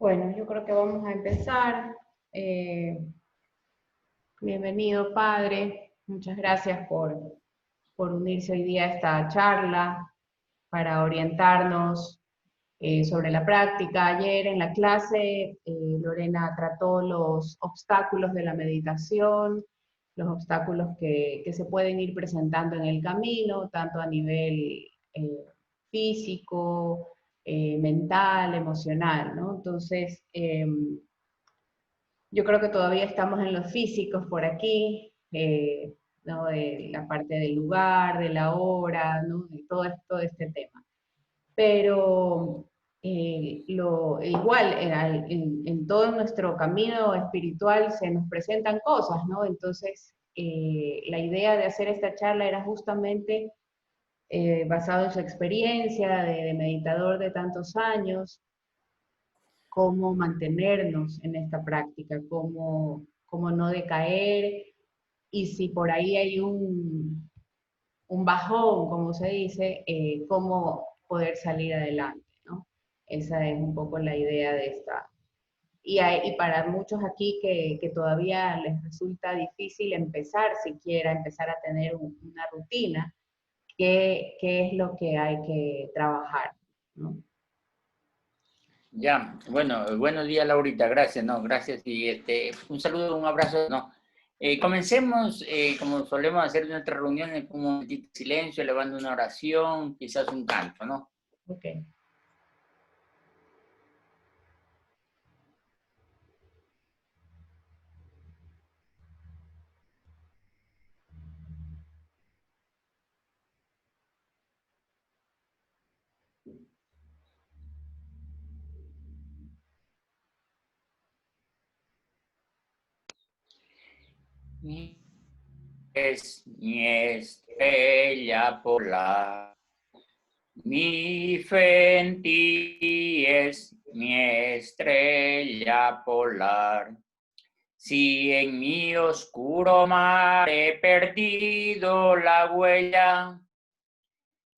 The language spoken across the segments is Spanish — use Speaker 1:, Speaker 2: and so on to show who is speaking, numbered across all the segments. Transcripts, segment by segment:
Speaker 1: Bueno, yo creo que vamos a empezar. Eh, Bienvenido, padre. Muchas gracias por unirse hoy día a esta charla para orientarnos sobre la práctica. Ayer en la clase, Lorena trató los obstáculos de la meditación, los obstáculos que se pueden ir presentando en el camino, tanto a nivel físico, mental, emocional, ¿no? Entonces, yo creo que todavía estamos en los físicos por aquí, ¿no? De la parte del lugar, de la hora, ¿no? De todo este tema. Pero igual en todo nuestro camino espiritual se nos presentan cosas, ¿no? Entonces, la idea de hacer esta charla era justamente basado en su experiencia de meditador de tantos años, cómo mantenernos en esta práctica, cómo no decaer y si por ahí hay un bajón, como se dice, cómo poder salir adelante, ¿no? Esa es un poco la idea de esta. Y para muchos aquí que todavía les resulta difícil empezar, siquiera empezar a tener una rutina, ¿qué es lo que hay que trabajar, ¿no?
Speaker 2: Ya, bueno, buenos días, Laurita, gracias, no, gracias y un saludo, un abrazo, no. Comencemos, como solemos hacer en nuestras reuniones, con un momentito de silencio, elevando una oración, quizás un canto, ¿no?
Speaker 1: Ok.
Speaker 2: Es mi estrella polar, mi fe en ti es mi estrella polar. Si en mi oscuro mar he perdido la huella,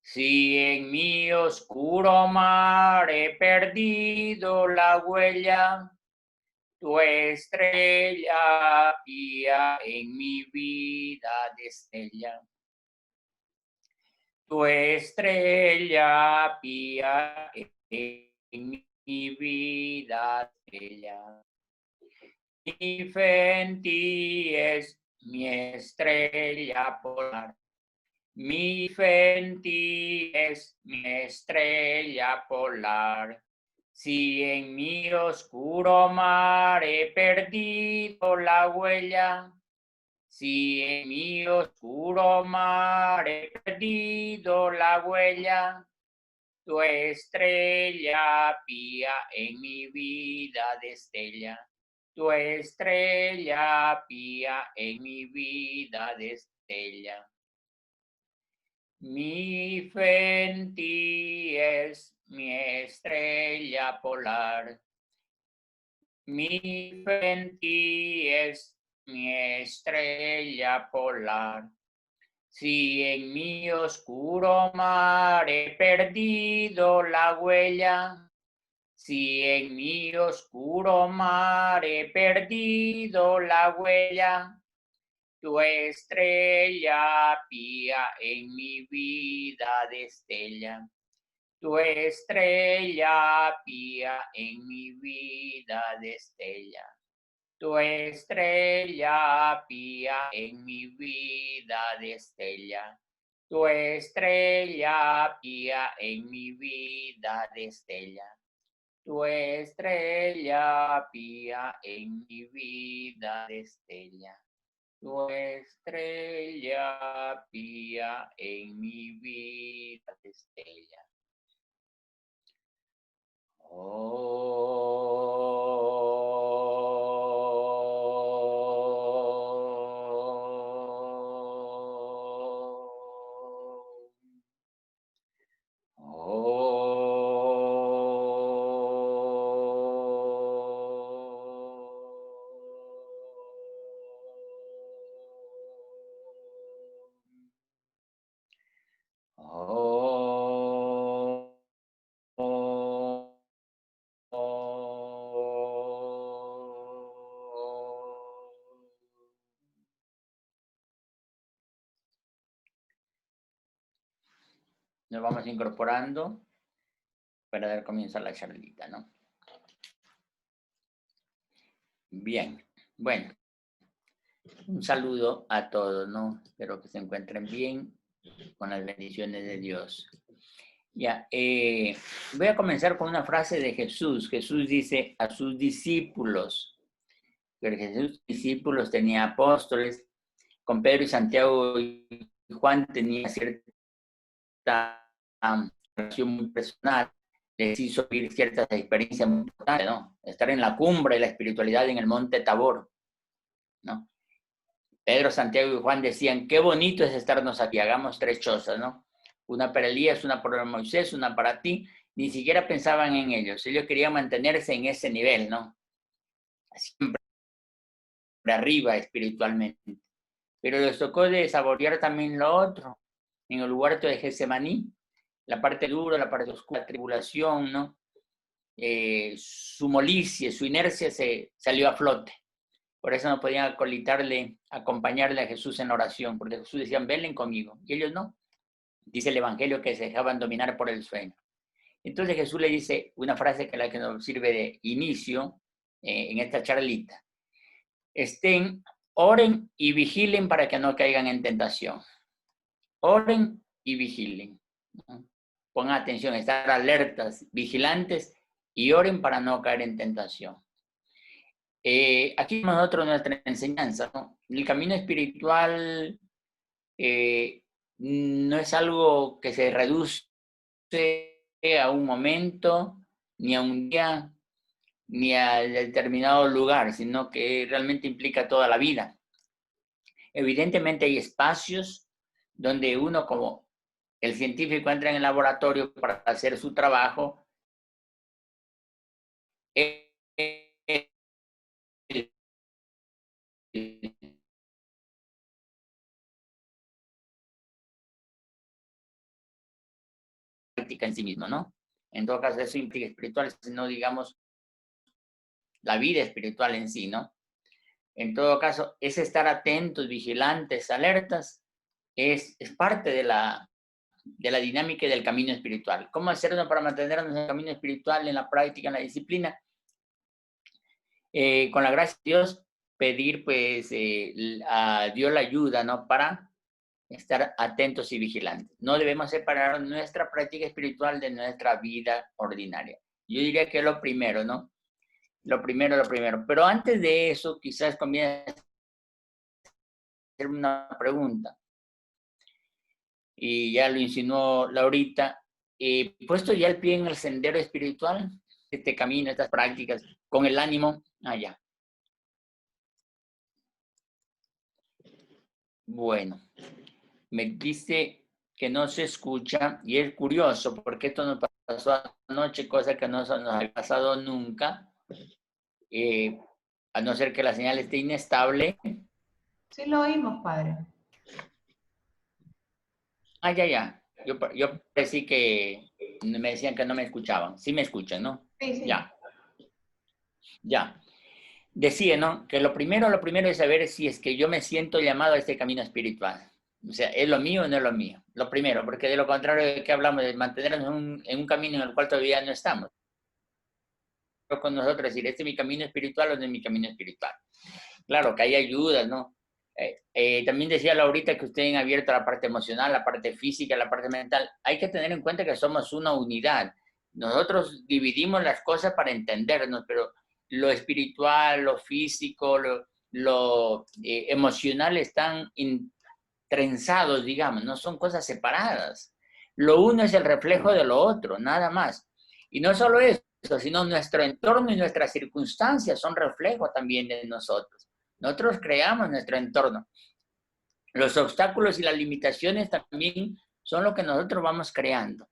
Speaker 2: si en mi oscuro mar he perdido la huella, tu estrella pía en mi vida destella. Tu estrella pía en mi vida destella. Mi fe en ti es mi estrella polar. Mi fe en ti es mi estrella polar. Si en mi oscuro mar he perdido la huella, si en mi oscuro mar he perdido la huella, tu estrella pía en mi vida destella. Tu estrella pía en mi vida destella. Mi fe en ti es mi estrella polar. Mi fe en ti es mi estrella polar. Si en mi oscuro mar he perdido la huella, si en mi oscuro mar he perdido la huella, tu estrella pía en mi vida destella. Tu estrella pía en mi vida destella. Tu estrella pía en mi vida destella. Tu estrella pía en mi vida destella. Tu estrella pía en mi vida destella. Tu estrella pía en mi vida destella. nos vamos incorporando para dar comienzo a la charlita, ¿no? Bien, bueno, un saludo a todos, ¿no? Espero que se encuentren bien con las bendiciones de Dios. Ya, voy a comenzar con una frase de Jesús. Jesús dice a sus discípulos, que Jesús discípulos tenía apóstoles, con Pedro y Santiago y Juan tenía cierta relación muy personal, les hizo vivir ciertas experiencias muy importantes, ¿no? Estar en la cumbre de la espiritualidad en el monte Tabor, ¿no? Pedro, Santiago y Juan decían, qué bonito es estarnos aquí, hagamos 3 chozas, ¿no? Una para Elías, una para Moisés, una para ti. Ni siquiera pensaban en ellos, ellos querían mantenerse en ese nivel, ¿no? Siempre arriba espiritualmente. Pero les tocó de saborear también lo otro, en el huerto de Getsemaní, la parte dura, la parte oscura, la tribulación, ¿no? Su molicie, su inercia se salió a flote. Por eso no podían acompañarle a Jesús en la oración, porque Jesús decía, velen conmigo, y ellos no. Dice el Evangelio que se dejaban dominar por el sueño. Entonces Jesús le dice una frase que es la que nos sirve de inicio en esta charlita. Oren y vigilen para que no caigan en tentación. Oren y vigilen. Pongan atención, estar alertas, vigilantes y oren para no caer en tentación. Aquí nosotros nuestra enseñanza, ¿no? El camino espiritual no es algo que se reduce a un momento, ni a un día, ni a determinado lugar, sino que realmente implica toda la vida. Evidentemente hay espacios donde uno como el científico entra en el laboratorio para hacer su trabajo, práctica en sí mismo, ¿no? En todo caso, eso implica espiritual, sino digamos la vida espiritual en sí, ¿no? En todo caso, es estar atentos, vigilantes, alertas, es parte de la dinámica y del camino espiritual. ¿Cómo hacerlo para mantenernos en el camino espiritual, en la práctica, en la disciplina? Con la gracia de Dios, pedir pues a Dios la ayuda, ¿no? Para estar atentos y vigilantes. No debemos separar nuestra práctica espiritual de nuestra vida ordinaria. Yo diría que es lo primero, ¿no? Lo primero. Pero antes de eso, quizás conviene hacer una pregunta. Y ya lo insinuó Laurita. Puesto ya el pie en el sendero espiritual, este camino, estas prácticas, con el ánimo allá. Bueno, me dice que no se escucha y es curioso porque esto nos pasó anoche, cosa que no nos ha pasado nunca, a no ser que la señal esté inestable.
Speaker 1: Sí lo oímos, padre.
Speaker 2: Ya. Yo parecí que me decían que no me escuchaban. Sí me escuchan, ¿no?
Speaker 1: Sí.
Speaker 2: Ya. Decía, ¿no? Que lo primero es saber si es que yo me siento llamado a este camino espiritual. O sea, ¿es lo mío o no es lo mío? Lo primero, porque de lo contrario, ¿de qué hablamos? De mantenernos en un camino en el cual todavía no estamos. Con nosotros decir, ¿este es mi camino espiritual o no es mi camino espiritual? Claro, que hay ayudas, ¿no? También decía Laurita que ustedes han abierto la parte emocional, la parte física, la parte mental. Hay que tener en cuenta que somos una unidad. Nosotros dividimos las cosas para entendernos, pero lo espiritual, lo físico, lo emocional están trenzados, digamos, no son cosas separadas. Lo uno es el reflejo de lo otro, nada más. Y no solo eso, sino nuestro entorno y nuestras circunstancias son reflejo también de nosotros. Nosotros creamos nuestro entorno. Los obstáculos y las limitaciones también son lo que nosotros vamos creando.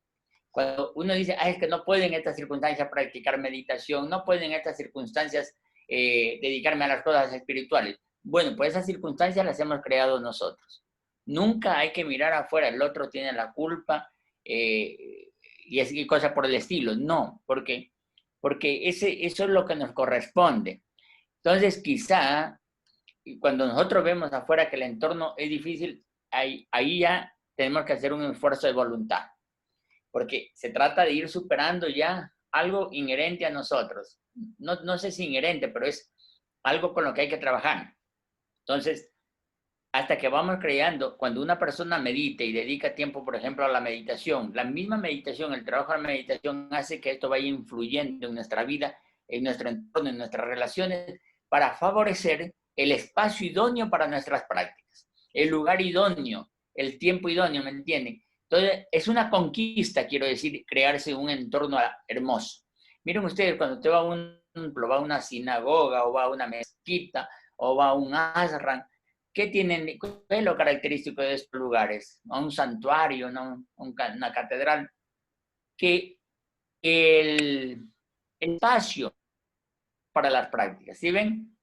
Speaker 2: Cuando uno dice, es que no puedo en estas circunstancias practicar meditación, no puedo en estas circunstancias dedicarme a las cosas espirituales. Bueno, pues esas circunstancias las hemos creado nosotros. Nunca hay que mirar afuera, el otro tiene la culpa y cosas por el estilo. No, porque eso es lo que nos corresponde. Entonces, quizá cuando nosotros vemos afuera que el entorno es difícil, ahí ya tenemos que hacer un esfuerzo de voluntad. porque se trata de ir superando ya algo inherente a nosotros. No sé si inherente, pero es algo con lo que hay que trabajar. Entonces, hasta que vamos creando, cuando una persona medita y dedica tiempo, por ejemplo, a la meditación, la misma meditación, el trabajo de la meditación hace que esto vaya influyendo en nuestra vida, en nuestro entorno, en nuestras relaciones, para favorecer el espacio idóneo para nuestras prácticas, el lugar idóneo, el tiempo idóneo, ¿me entienden? Entonces, es una conquista, quiero decir, crearse un entorno hermoso. Miren ustedes, cuando usted va a una sinagoga, o va a una mezquita, o va a un ashram, ¿qué tienen? ¿Qué es lo característico de estos lugares? Un santuario, ¿no? Una catedral. Que el espacio para las prácticas, ¿sí ven?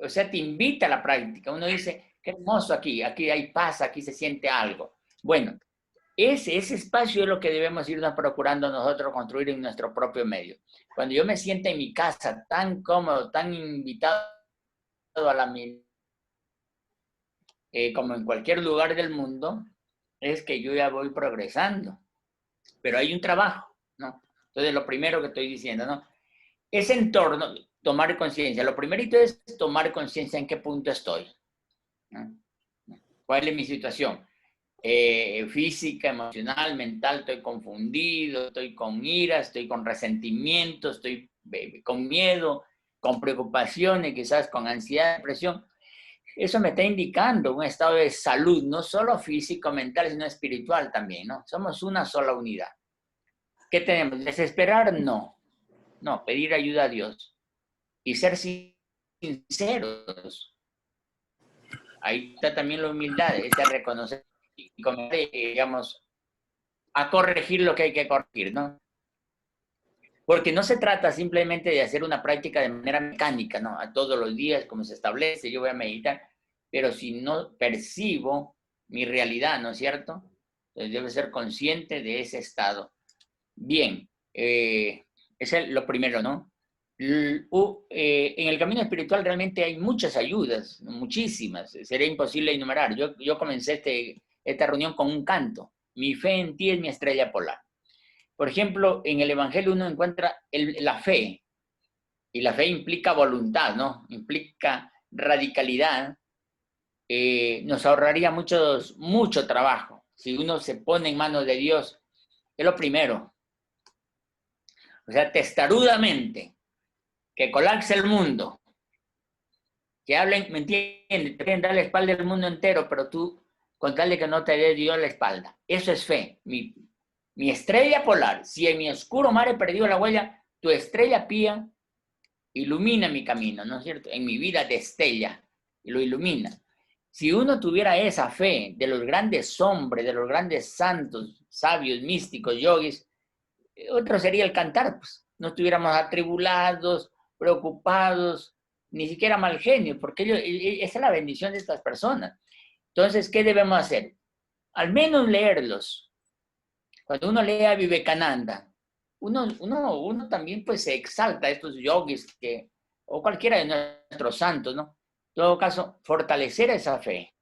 Speaker 2: O sea, te invita a la práctica. Uno dice, qué hermoso aquí hay paz, aquí se siente algo. Bueno, ese espacio es lo que debemos irnos procurando nosotros construir en nuestro propio medio. Cuando yo me siento en mi casa tan cómodo, tan invitado a la como en cualquier lugar del mundo, es que yo ya voy progresando. Pero hay un trabajo, ¿no? Entonces, lo primero que estoy diciendo, ¿no? Ese entorno, tomar conciencia. Lo primerito es tomar conciencia en qué punto estoy, ¿no? ¿Cuál es mi situación? Física, emocional, mental, estoy confundido, estoy con ira, estoy con resentimiento, estoy con miedo, con preocupaciones, quizás con ansiedad, depresión. Eso me está indicando un estado de salud, no solo físico, mental, sino espiritual también, ¿no? Somos una sola unidad. ¿Qué tenemos? ¿Desesperar? No. No, pedir ayuda a Dios. Y ser sinceros. Ahí está también la humildad, es de reconocer y digamos, a corregir lo que hay que corregir, ¿no? Porque no se trata simplemente de hacer una práctica de manera mecánica, ¿no? A todos los días, como se establece, yo voy a meditar, pero si no percibo mi realidad, ¿no es cierto? Entonces debo ser consciente de ese estado. Bien, eso es lo primero, ¿no? En el camino espiritual realmente hay muchas ayudas, muchísimas, sería imposible enumerar. Yo comencé esta reunión con un canto, mi fe en ti es mi estrella polar. Por ejemplo, en el Evangelio uno encuentra la fe, y la fe implica voluntad, ¿no? Implica radicalidad. Nos ahorraría mucho trabajo. Si uno se pone en manos de Dios, es lo primero. O sea, testarudamente, que colapse el mundo, que hablen, ¿me entiendes? Te quieren dar la espalda al mundo entero, pero tú, con tal de que no te dé Dios la espalda. Eso es fe. Mi estrella polar, si en mi oscuro mar he perdido la huella, tu estrella pía ilumina mi camino, ¿no es cierto? En mi vida destella y lo ilumina. Si uno tuviera esa fe de los grandes hombres, de los grandes santos, sabios, místicos, yogis, otro sería el cantar, pues. No estuviéramos atribulados, preocupados, ni siquiera mal genio, porque esa es la bendición de estas personas. Entonces, ¿qué debemos hacer? Al menos leerlos. Cuando uno lee a Vivekananda, uno también pues se exalta a estos yogis o cualquiera de nuestros santos, ¿no? En todo caso, fortalecer esa fe.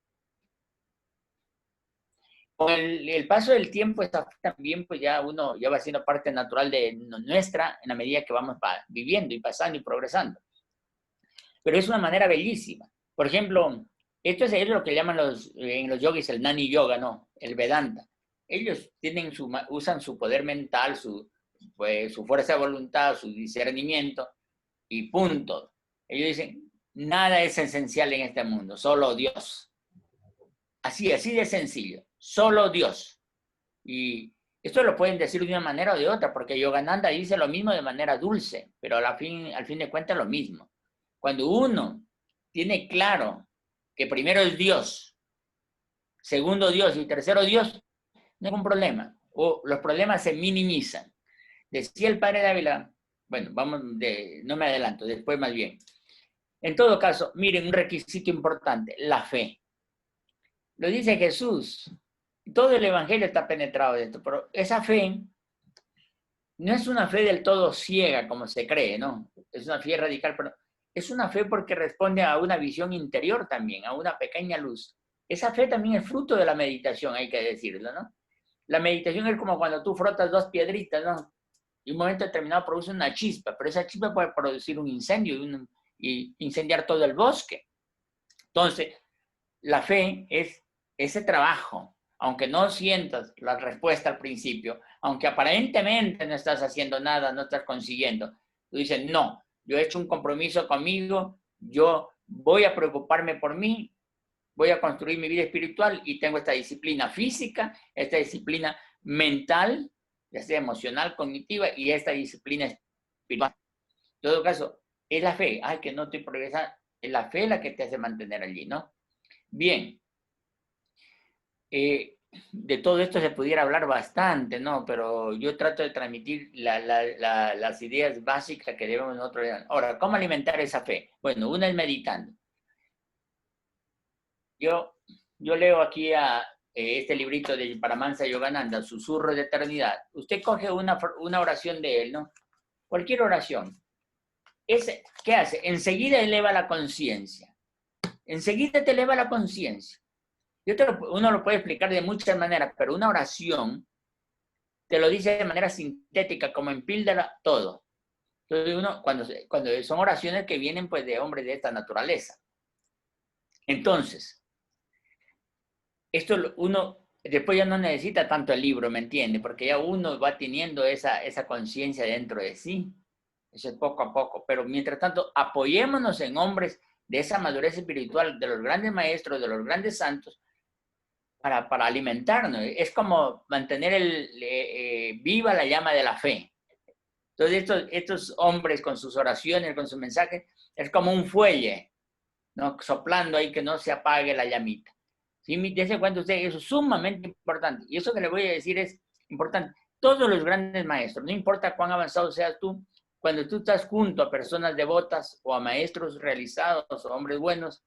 Speaker 2: Con el paso del tiempo, esa fe también pues ya uno ya va siendo parte natural de nuestra en la medida que vamos viviendo y pasando y progresando. Pero es una manera bellísima. Por ejemplo, esto es lo que llaman en los yogis el Nani Yoga, ¿no? El Vedanta. Ellos usan su poder mental, pues, su fuerza de voluntad, su discernimiento, y punto. Ellos dicen, nada es esencial en este mundo, solo Dios. Así de sencillo, solo Dios. Y esto lo pueden decir de una manera o de otra, porque Yogananda dice lo mismo de manera dulce, pero al fin de cuentas lo mismo. Cuando uno tiene claro que primero es Dios, segundo Dios y tercero Dios, no hay ningún problema. O los problemas se minimizan. Decía el padre Dávila, bueno, no me adelanto, después más bien. En todo caso, miren, un requisito importante, la fe. Lo dice Jesús. Todo el evangelio está penetrado de esto, pero esa fe no es una fe del todo ciega, como se cree, ¿no? Es una fe radical, pero es una fe porque responde a una visión interior también, a una pequeña luz. Esa fe también es fruto de la meditación, hay que decirlo, ¿no? La meditación es como cuando tú frotas dos piedritas, ¿no? Y un momento determinado produce una chispa, pero esa chispa puede producir un incendio y incendiar todo el bosque. Entonces, la fe es ese trabajo, aunque no sientas la respuesta al principio, aunque aparentemente no estás haciendo nada, no estás consiguiendo, tú dices, no, yo he hecho un compromiso conmigo, yo voy a preocuparme por mí, voy a construir mi vida espiritual y tengo esta disciplina física, esta disciplina mental, ya sea emocional, cognitiva, y esta disciplina espiritual. En todo caso, es la fe. Ay, que no estoy progresando. Es la fe la que te hace mantener allí, ¿no? Bien. De todo esto se pudiera hablar bastante, ¿no? Pero yo trato de transmitir las ideas básicas que debemos nosotros. Ahora, ¿cómo alimentar esa fe? Bueno, una es meditando. Yo leo aquí este librito de Paramahansa Yogananda, Susurro de Eternidad. Usted coge una oración de él, ¿no? Cualquier oración. ¿Qué hace? Enseguida eleva la conciencia. Enseguida te eleva la conciencia. Uno lo puede explicar de muchas maneras, pero una oración te lo dice de manera sintética, como en píldora, todo. Entonces uno, cuando son oraciones que vienen pues de hombres de esta naturaleza. Entonces, esto uno después ya no necesita tanto el libro, ¿me entiende? Porque ya uno va teniendo esa conciencia dentro de sí. Eso es poco a poco. Pero mientras tanto, apoyémonos en hombres de esa madurez espiritual, de los grandes maestros, de los grandes santos, para alimentarnos. Es como mantener viva la llama de la fe. Entonces, estos hombres con sus oraciones, con sus mensajes, es como un fuelle, ¿no? Soplando ahí que no se apague la llamita. ¿Sí? Dese cuenta usted, eso es sumamente importante. Y eso que le voy a decir es importante. Todos los grandes maestros, no importa cuán avanzado seas tú, cuando tú estás junto a personas devotas o a maestros realizados o hombres buenos,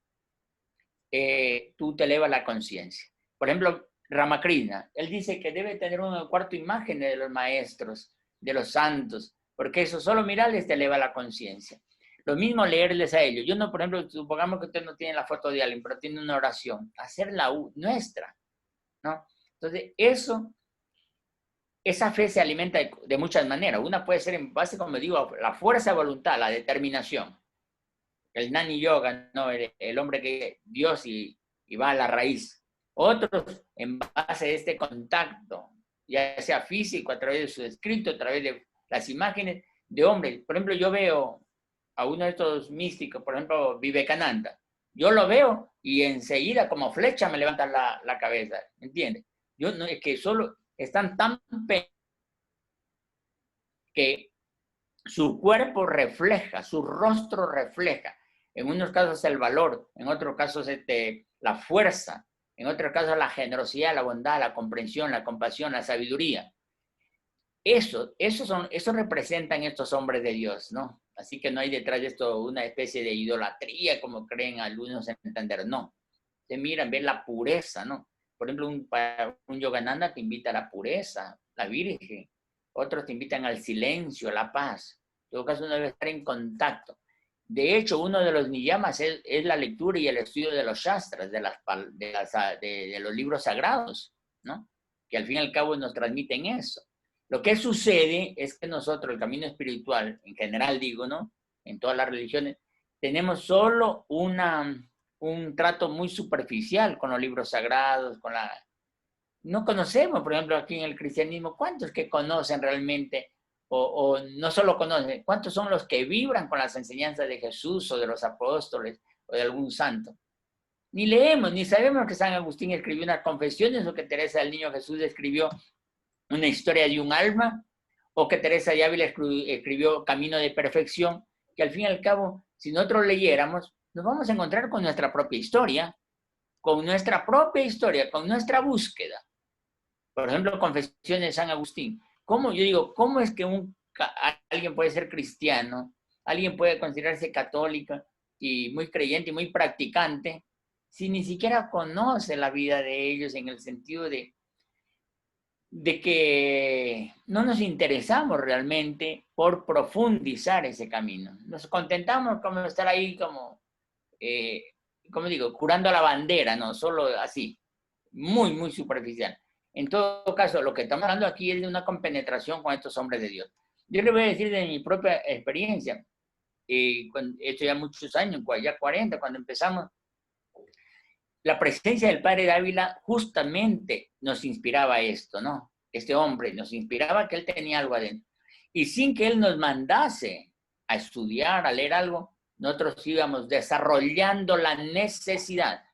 Speaker 2: tú te elevas la conciencia. Por ejemplo, Ramakrishna, él dice que debe tener una cuarta imagen de los maestros, de los santos, porque eso solo mirarles te eleva la conciencia. Lo mismo leerles a ellos. Yo no, por ejemplo, supongamos que usted no tiene la foto de alguien, pero tiene una oración, hacerla nuestra, ¿no? Entonces, esa fe se alimenta de muchas maneras. Una puede ser en base, como digo, la fuerza de voluntad, la determinación. El Nani Yoga, ¿no? El hombre que Dios y va a la raíz. Otros en base a este contacto, ya sea físico, a través de su escrito, a través de las imágenes de hombres. Por ejemplo, yo veo a uno de estos místicos, por ejemplo, Vivekananda. Yo lo veo y enseguida como flecha me levanta la cabeza, ¿entiendes? No, es que solo están tan que su cuerpo refleja, su rostro refleja. En unos casos el valor, en otros casos la fuerza, en otros casos la generosidad, la bondad, la comprensión, la compasión, la sabiduría. Eso representan estos hombres de Dios, ¿no? Así que no hay detrás de esto una especie de idolatría, como creen algunos entender, no. Se miran, ven la pureza, ¿no? Por ejemplo, un Yogananda te invita a la pureza, la Virgen. Otros te invitan al silencio, a la paz. En todo caso, uno debe estar en contacto. De hecho, uno de los niyamas es la lectura y el estudio de los shastras, de los libros sagrados, ¿no? Que al fin y al cabo nos transmiten eso. Lo que sucede es que nosotros, el camino espiritual, en general digo, ¿no? En todas las religiones, tenemos solo un trato muy superficial con los libros sagrados, No conocemos, por ejemplo, aquí en el cristianismo, ¿cuántos que conocen realmente o no solo conocen, cuántos son los que vibran con las enseñanzas de Jesús o de los apóstoles o de algún santo? Ni leemos, ni sabemos que San Agustín escribió unas confesiones o que Teresa del Niño Jesús escribió una historia de un alma, o que Teresa de Ávila escribió Camino de Perfección, que al fin y al cabo, si nosotros leyéramos, nos vamos a encontrar con nuestra propia historia, con nuestra búsqueda. Por ejemplo, Confesiones de San Agustín. ¿Cómo es que alguien puede ser cristiano, alguien puede considerarse católico y muy creyente y muy practicante, si ni siquiera conoce la vida de ellos en el sentido de que no nos interesamos realmente por profundizar ese camino? Nos contentamos con estar ahí como digo, curando la bandera, ¿no? Solo así, muy, muy superficial. En todo caso, lo que estamos hablando aquí es de una compenetración con estos hombres de Dios. Yo le voy a decir de mi propia experiencia, he hecho ya muchos años, ya 40, cuando empezamos, la presencia del padre Dávila justamente nos inspiraba esto, ¿no? Este hombre nos inspiraba que él tenía algo adentro. Y sin que él nos mandase a estudiar, a leer algo, nosotros íbamos desarrollando la necesidad,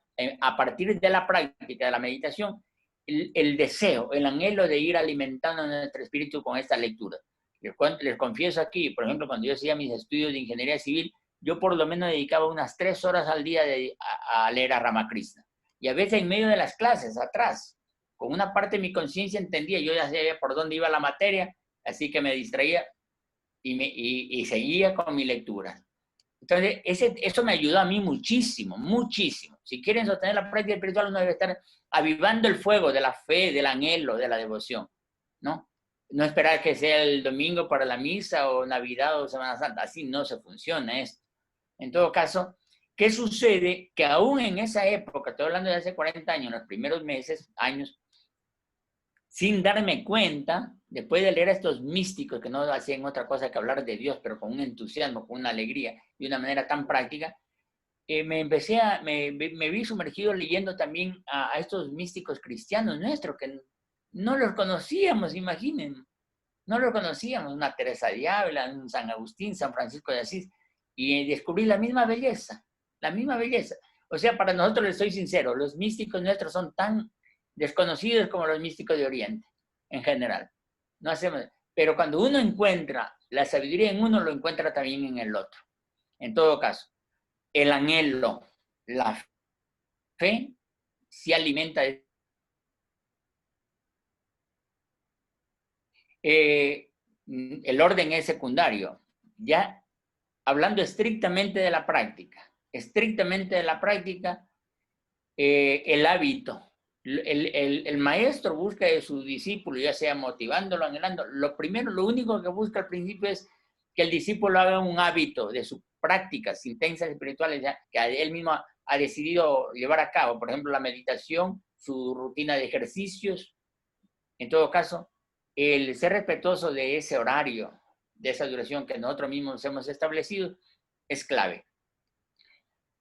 Speaker 2: a partir de la práctica de la meditación, el deseo, el anhelo de ir alimentando nuestro espíritu con esta lectura. Les confieso aquí, por ejemplo, cuando yo hacía mis estudios de ingeniería civil, yo por lo menos dedicaba unas 3 horas al día a leer a Ramakrishna. Y a veces en medio de las clases, atrás, con una parte de mi conciencia entendía, yo ya sabía por dónde iba la materia, así que me distraía y seguía con mi lectura. Entonces, eso me ayudó a mí muchísimo, muchísimo. Si quieren sostener la práctica espiritual, uno debe estar avivando el fuego de la fe, del anhelo, de la devoción, ¿no? No esperar que sea el domingo para la misa o Navidad o Semana Santa. Así no se funciona esto. En todo caso, ¿qué sucede? Que aún en esa época, estoy hablando de hace 40 años, los primeros meses, años, sin darme cuenta, después de leer a estos místicos que no hacían otra cosa que hablar de Dios, pero con un entusiasmo, con una alegría, de una manera tan práctica, me vi sumergido leyendo también a estos místicos cristianos nuestros, que no los conocíamos, imaginen, no los conocíamos, una Teresa de Ávila, un San Agustín, San Francisco de Asís, y descubrí la misma belleza, la misma belleza. O sea, para nosotros, les soy sincero, los místicos nuestros son tan desconocidos como los místicos de Oriente, en general. No hacemos, pero cuando uno encuentra la sabiduría en uno, lo encuentra también en el otro. En todo caso, el anhelo, la fe, se alimenta de... el orden es secundario. Ya hablando estrictamente de la práctica, el hábito. El maestro busca de su discípulo, ya sea motivándolo, anhelando. Lo primero, lo único que busca al principio es que el discípulo haga un hábito de sus prácticas intensas espirituales ya, que él mismo ha decidido llevar a cabo. Por ejemplo, la meditación, su rutina de ejercicios. En todo caso, el ser respetuoso de ese horario, de esa duración que nosotros mismos hemos establecido, es clave.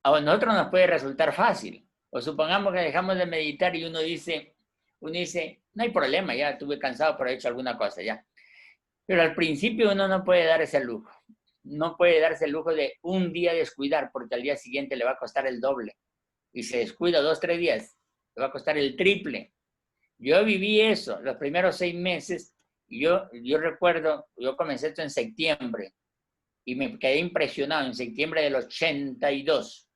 Speaker 2: A nosotros nos puede resultar fácil. O supongamos que dejamos de meditar y uno dice, no hay problema, ya estuve cansado, pero he hecho alguna cosa ya. Pero al principio uno no puede dar ese lujo. No puede darse el lujo de un día descuidar, porque al día siguiente le va a costar el doble. Y se descuida 2, 3 días, le va a costar el triple. Yo viví eso los primeros 6 meses. Y yo recuerdo, yo comencé esto en septiembre y me quedé impresionado en septiembre del 82.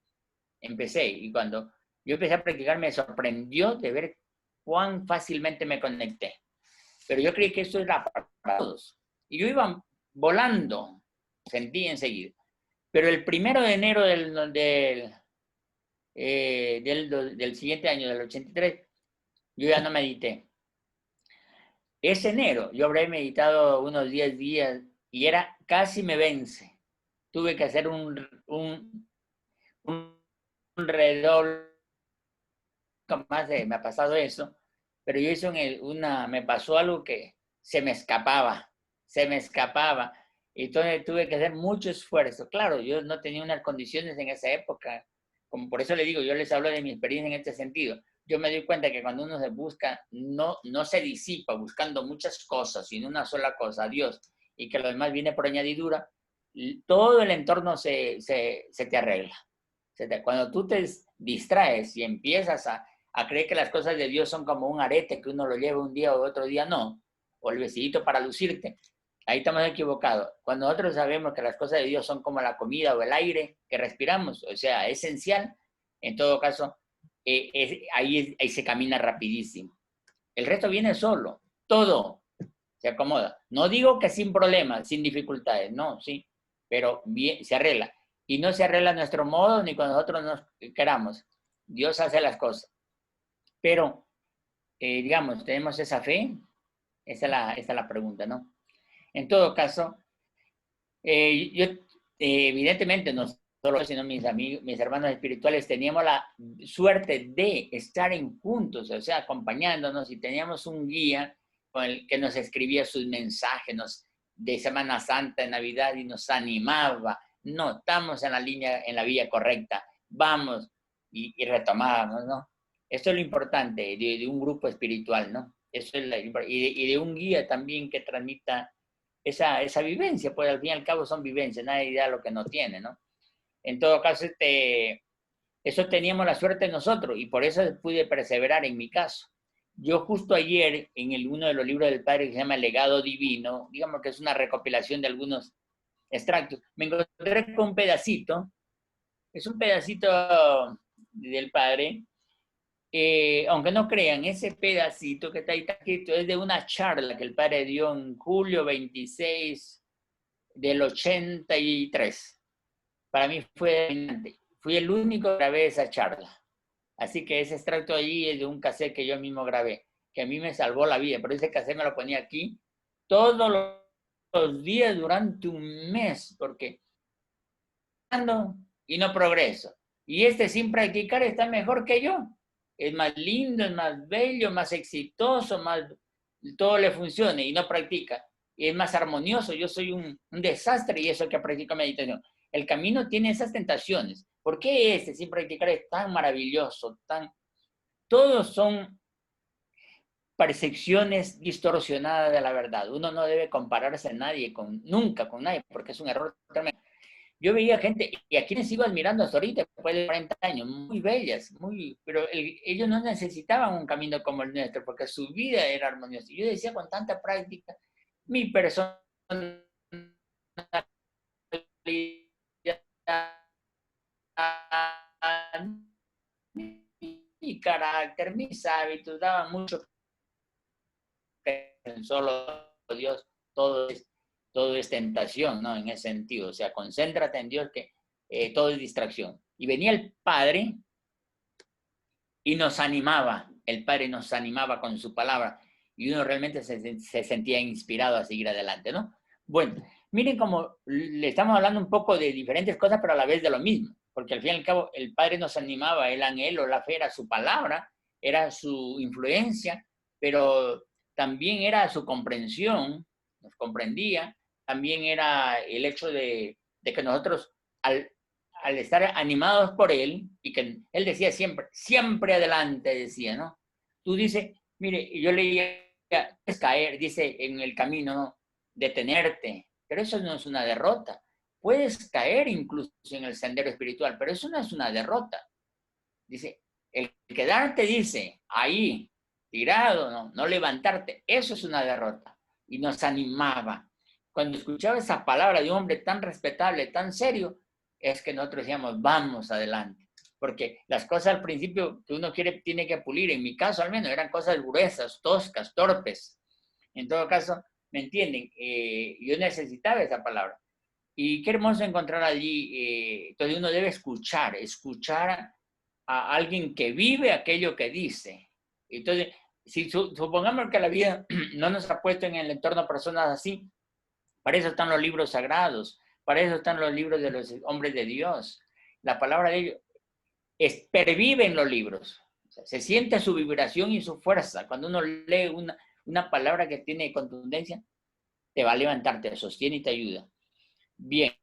Speaker 2: Empecé, y cuando yo empecé a practicar me sorprendió de ver cuán fácilmente me conecté. Pero yo creí que esto era para todos. Y yo iba volando, sentí enseguida. Pero el 1 de enero del siguiente año, del 83, yo ya no medité. Ese enero yo habré meditado unos 10 días y era casi me vence. Tuve que hacer un redoble. Más me ha pasado eso, pero yo hice me pasó algo que se me escapaba. Entonces tuve que hacer mucho esfuerzo. Claro, yo no tenía unas condiciones en esa época, como por eso le digo, yo les hablo de mi experiencia en este sentido. Yo me doy cuenta que cuando uno se busca, no se disipa buscando muchas cosas, sino una sola cosa, Dios, y que lo demás viene por añadidura, todo el entorno se te arregla. Cuando tú te distraes y empiezas a creer que las cosas de Dios son como un arete que uno lo lleva un día o otro día, no, o el vestidito para lucirte, ahí estamos equivocados. Cuando nosotros sabemos que las cosas de Dios son como la comida o el aire que respiramos, o sea, esencial, en todo caso, ahí se camina rapidísimo. El resto viene solo, todo se acomoda. No digo que sin problemas, sin dificultades, no, sí, pero bien, se arregla. Y no se arregla a nuestro modo ni cuando nosotros nos queramos. Dios hace las cosas. Pero, digamos, ¿tenemos esa fe? Esa es la pregunta, ¿no? En todo caso, evidentemente nos solo, sino mis amigos, mis hermanos espirituales, teníamos la suerte de estar juntos, o sea, acompañándonos, y teníamos un guía con el que nos escribía sus mensajes de Semana Santa, de Navidad, y nos animaba. No, estamos en la línea, en la vía correcta, vamos, y retomábamos, ¿no? Eso es lo importante de un grupo espiritual, ¿no? Eso es y de un guía también que transmita esa vivencia, pues al fin y al cabo son vivencias, nadie da lo que no tiene, ¿no? En todo caso, eso teníamos la suerte nosotros, y por eso pude perseverar en mi caso. Yo justo ayer, en uno de los libros del Padre que se llama El Legado Divino, digamos que es una recopilación de algunos extractos, me encontré con un pedacito, es un pedacito del Padre, aunque no crean, ese pedacito que está ahí escrito es de una charla que el Padre dio en julio 26 del 83. Para mí fue dominante. Fui el único que grabé esa charla. Así que ese extracto allí es de un cassette que yo mismo grabé, que a mí me salvó la vida. Pero ese cassette me lo ponía aquí todos los días durante un mes, porque ando y no progreso. Y sin practicar está mejor que yo. Es más lindo, es más bello, más exitoso, todo le funciona y no practica. Y es más armonioso. Yo soy un desastre y eso que practico meditación. El camino tiene esas tentaciones. ¿Por qué sin practicar es tan maravilloso? Todos son percepciones distorsionadas de la verdad. Uno no debe compararse a nadie, nunca con nadie, porque es un error tremendo. Yo veía gente, y a quienes sigo admirando hasta ahorita, después de 40 años, muy bellas, pero ellos no necesitaban un camino como el nuestro, porque su vida era armoniosa. Y yo decía, con tanta práctica, mi persona, mi carácter, mis hábitos, daban mucho en solo Dios, todo es tentación, ¿no? En ese sentido, o sea, concéntrate en Dios, que todo es distracción. Y venía el Padre y nos animaba, el Padre nos animaba con su palabra, y uno realmente se sentía inspirado a seguir adelante, ¿no? Bueno, miren cómo le estamos hablando un poco de diferentes cosas, pero a la vez de lo mismo, porque al fin y al cabo el Padre nos animaba, el anhelo, la fe era su palabra, era su influencia, pero también era su comprensión, nos comprendía, también era el hecho de que nosotros, al estar animados por él, y que él decía siempre adelante, decía, ¿no? Tú dices, mire, yo leía, es caer, dice en el camino, ¿no? Detenerte, pero eso no es una derrota. Puedes caer incluso en el sendero espiritual, pero eso no es una derrota. Dice, el quedarte, dice, ahí, tirado, no levantarte, eso es una derrota. Y nos animaba. Cuando escuchaba esa palabra de un hombre tan respetable, tan serio, es que nosotros decíamos, vamos adelante. Porque las cosas al principio que uno tiene que pulir, en mi caso al menos, eran cosas gruesas, toscas, torpes. En todo caso, ¿me entienden? Yo necesitaba esa palabra. Y qué hermoso encontrar allí, entonces uno debe escuchar a alguien que vive aquello que dice. Entonces, si supongamos que la vida no nos ha puesto en el entorno personas así, para eso están los libros sagrados, para eso están los libros de los hombres de Dios. La palabra de ellos pervive en los libros. O sea, se siente su vibración y su fuerza. Cuando uno lee una palabra que tiene contundencia, te va a levantar, te sostiene y te ayuda. Bien.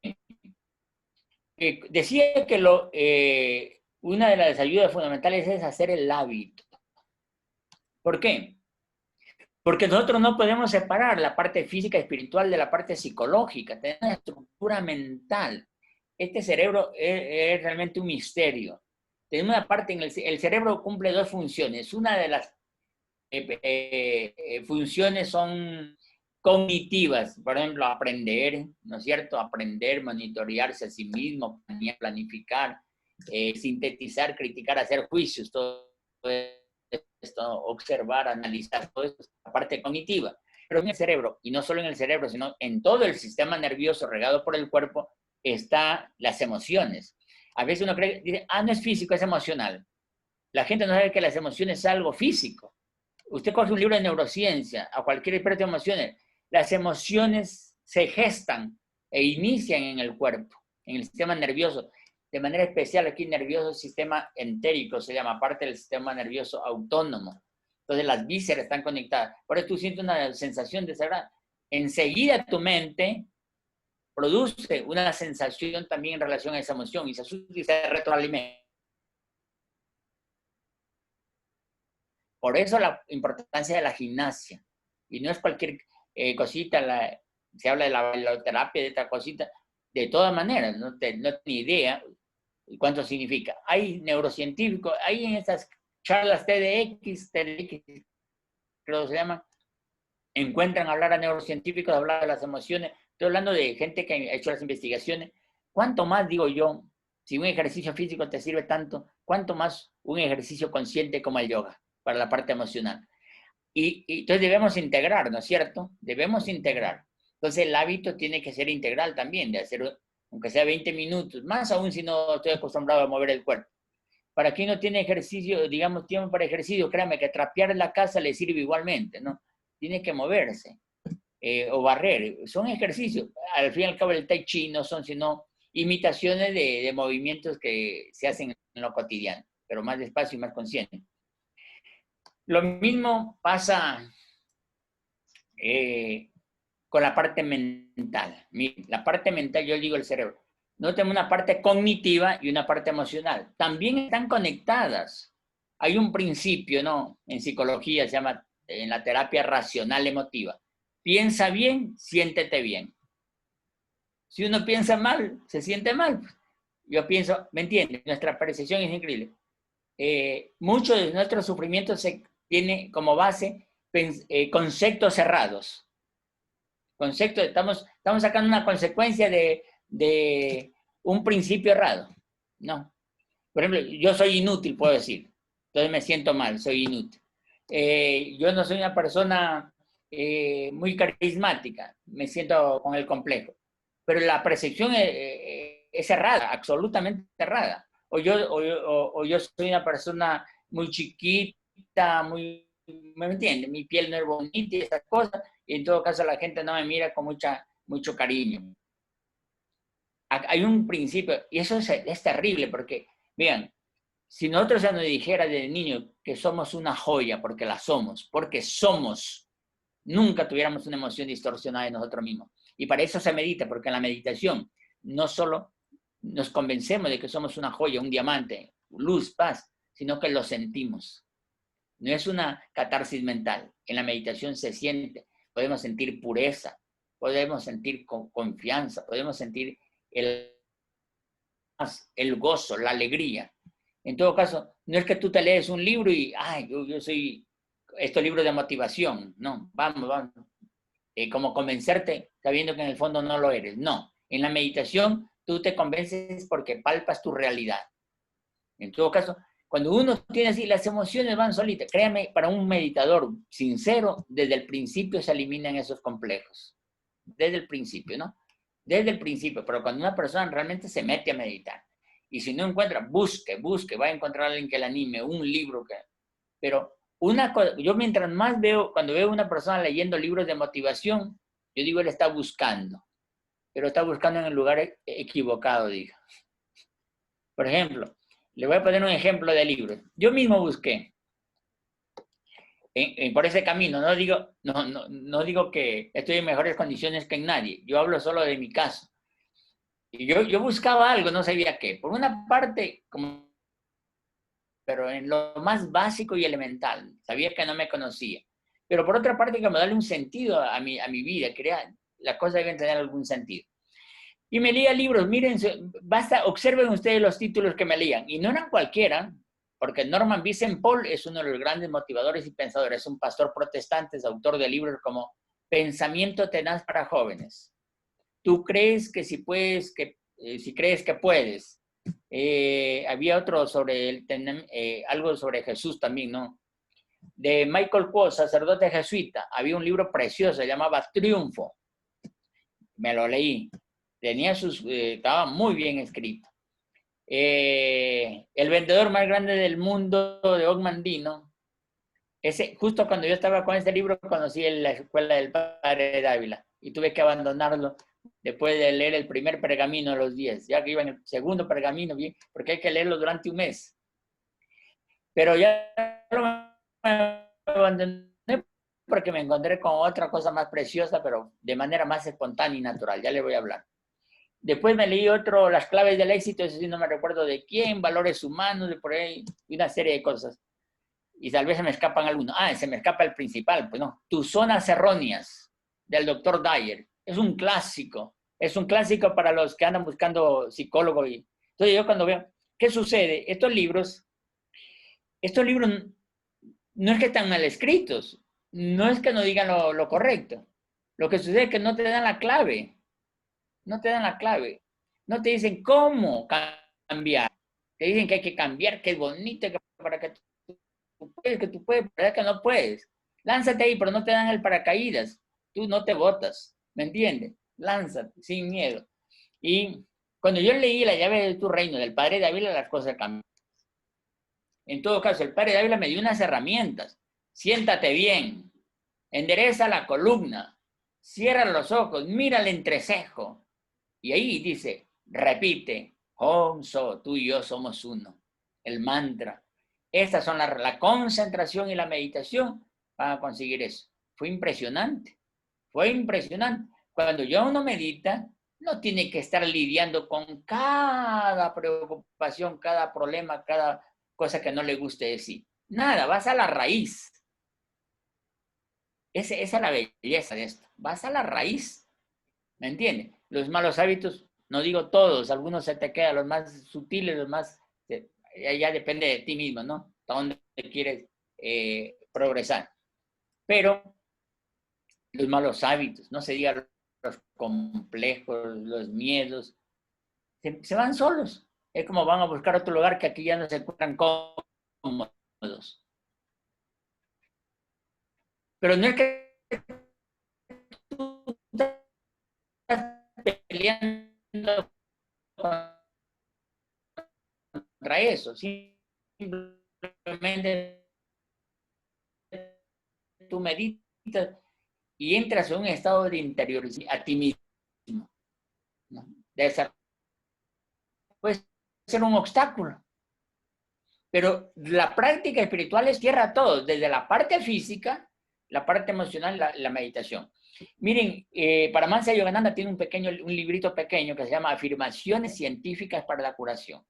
Speaker 2: Decía que una de las ayudas fundamentales es hacer el hábito. ¿Por qué? Porque nosotros no podemos separar la parte física y espiritual de la parte psicológica. Tenemos una estructura mental. Este cerebro es realmente un misterio. Tenemos una parte el cerebro cumple dos funciones. Una de las funciones son cognitivas, por ejemplo, aprender, ¿no es cierto? Aprender, monitorearse a sí mismo, planificar, sintetizar, criticar, hacer juicios, todo esto, observar, analizar, todo esto, la parte cognitiva. Pero en el cerebro, y no solo en el cerebro, sino en todo el sistema nervioso regado por el cuerpo, están las emociones. A veces uno cree, dice, no es físico, es emocional. La gente no sabe que las emociones es algo físico. Usted coge un libro de neurociencia, a cualquier experto de emociones, las emociones se gestan e inician en el cuerpo, en el sistema nervioso. de manera especial aquí nervioso sistema entérico, se llama, parte del sistema nervioso autónomo. Entonces las vísceras están conectadas. Por eso tú sientes una sensación de desagrado. Enseguida tu mente produce una sensación también en relación a esa emoción y se retroalimenta. Por eso la importancia de la gimnasia. Y no es cualquier cosita, se habla de la bailoterapia, de esta cosita, de todas maneras, no tengo ni idea cuánto significa. Hay neurocientíficos, hay en estas charlas TEDx, creo que se llama, encuentran hablar a neurocientíficos, hablar de las emociones. Estoy hablando de gente que ha hecho las investigaciones. ¿Cuánto más, digo yo, si un ejercicio físico te sirve tanto, cuánto más un ejercicio consciente como el yoga para la parte emocional? Y entonces debemos integrar, ¿no es cierto? Debemos integrar. Entonces el hábito tiene que ser integral también, de hacer, aunque sea 20 minutos, más aún si no estoy acostumbrado a mover el cuerpo. Para quien no tiene ejercicio, digamos, tiempo para ejercicio, créame que trapear en la casa le sirve igualmente, ¿no? Tiene que moverse o barrer. Son ejercicios. Al fin y al cabo el tai chi no son sino imitaciones de movimientos que se hacen en lo cotidiano, pero más despacio y más consciente. Lo mismo pasa con la parte mental. La parte mental, yo digo el cerebro. No tenemos una parte cognitiva y una parte emocional. También están conectadas. Hay un principio, ¿no? En psicología se llama, en la terapia racional emotiva. Piensa bien, siéntete bien. Si uno piensa mal, se siente mal. Yo pienso, ¿me entiendes? Nuestra percepción es increíble. Mucho de nuestro sufrimiento se tiene como base conceptos cerrados. Conceptos, estamos sacando una consecuencia de un principio errado. No. Por ejemplo, yo soy inútil, puedo decir. Entonces me siento mal, soy inútil. Yo no soy una persona muy carismática, me siento con el complejo. Pero la percepción es errada, absolutamente errada. O yo soy una persona muy chiquita, ¿me entiendes? Mi piel no es bonita y esas cosas, y en todo caso la gente no me mira con mucho cariño. Hay un principio, y eso es terrible, porque, vean, si nosotros ya nos dijera desde niño que somos una joya, porque la somos, nunca tuviéramos una emoción distorsionada de nosotros mismos. Y para eso se medita, porque en la meditación no solo nos convencemos de que somos una joya, un diamante, luz, paz, sino que lo sentimos. No es una catarsis mental. En la meditación se siente, podemos sentir pureza, podemos sentir confianza, podemos sentir el gozo, la alegría. En todo caso, no es que tú te lees un libro y, ay, yo soy estos libros de motivación. No, vamos. Como convencerte sabiendo que en el fondo no lo eres. No, en la meditación tú te convences porque palpas tu realidad. En todo caso, cuando uno tiene así, las emociones van solitas. Créame, para un meditador sincero, desde el principio se eliminan esos complejos. Desde el principio, ¿no? Desde el principio. Pero cuando una persona realmente se mete a meditar, y si no encuentra, busque, va a encontrar a alguien que le anime, un libro que... Pero yo mientras más veo, cuando veo a una persona leyendo libros de motivación, yo digo, él está buscando, pero está buscando en el lugar equivocado, digo. Por ejemplo, le voy a poner un ejemplo de libros. Yo mismo busqué por ese camino. No digo que estoy en mejores condiciones que en nadie. Yo hablo solo de mi caso. Y yo buscaba algo, no sabía qué. Por una parte, pero en lo más básico y elemental. Sabía que no me conocía. Pero por otra parte, como darle un sentido a mi vida. Las cosas deben tener algún sentido. Y me leía libros, miren, observen ustedes los títulos que me leían. Y no eran cualquiera, porque Norman Vincent Peale es uno de los grandes motivadores y pensadores. Es un pastor protestante, es autor de libros como Pensamiento tenaz para jóvenes. Tú crees que si puedes, si crees que puedes. Había otro sobre algo sobre Jesús también, ¿no? De Michael Poe, sacerdote jesuita. Había un libro precioso, se llamaba Triunfo. Me lo leí. Estaba muy bien escrito. El vendedor más grande del mundo de Og Mandino. Justo cuando yo estaba con ese libro, conocí en la escuela del padre Dávila y tuve que abandonarlo después de leer el primer pergamino de los 10, ya que iba en el segundo pergamino, bien, porque hay que leerlo durante un mes. Pero ya lo abandoné porque me encontré con otra cosa más preciosa, pero de manera más espontánea y natural, ya le voy a hablar. Después me leí otro, Las claves del éxito, eso sí no me recuerdo de quién, Valores humanos, de por ahí, y una serie de cosas. Y tal vez se me escapan algunos. Se me escapa el principal, pues no. Tus zonas erróneas, del Dr. Dyer. Es un clásico para los que andan buscando psicólogo. Entonces yo cuando veo, ¿qué sucede? Estos libros no es que están mal escritos, no es que no digan lo correcto. Lo que sucede es que no te dan la clave. No te dan la clave. No te dicen cómo cambiar. Te dicen que hay que cambiar, que es bonito, para que tú puedes, ¿verdad que no puedes? Lánzate ahí, pero no te dan el paracaídas. Tú no te botas, ¿me entiendes? Lánzate, sin miedo. Y cuando yo leí La llave de tu reino, del padre de Ávila, las cosas cambian. En todo caso, el padre de Ávila me dio unas herramientas. Siéntate bien, endereza la columna, cierra los ojos, mira el entrecejo. Y ahí dice, repite, Om So, tú y yo somos uno. El mantra. Estas son la concentración y la meditación para conseguir eso. Fue impresionante. Fue impresionante. Cuando ya uno medita, no tiene que estar lidiando con cada preocupación, cada problema, cada cosa que no le guste decir. Nada, vas a la raíz. Esa es la belleza de esto. Vas a la raíz. ¿Me entiendes? Los malos hábitos, no digo todos, algunos se te quedan, los más sutiles, los más... Ya depende de ti mismo, ¿no? Hasta dónde quieres progresar. Pero los malos hábitos, no se diga los complejos, los miedos, se van solos. Es como van a buscar otro lugar que aquí ya no se encuentran cómodos. Pero no es que tú estás peleando contra eso, simplemente tú meditas y entras en un estado de interiorización a ti mismo, ¿no? Puede ser un obstáculo, pero la práctica espiritual es tierra todo, desde la parte física, la parte emocional, la meditación. Miren, Paramahansa Yogananda tiene un librito pequeño que se llama Afirmaciones científicas para la curación.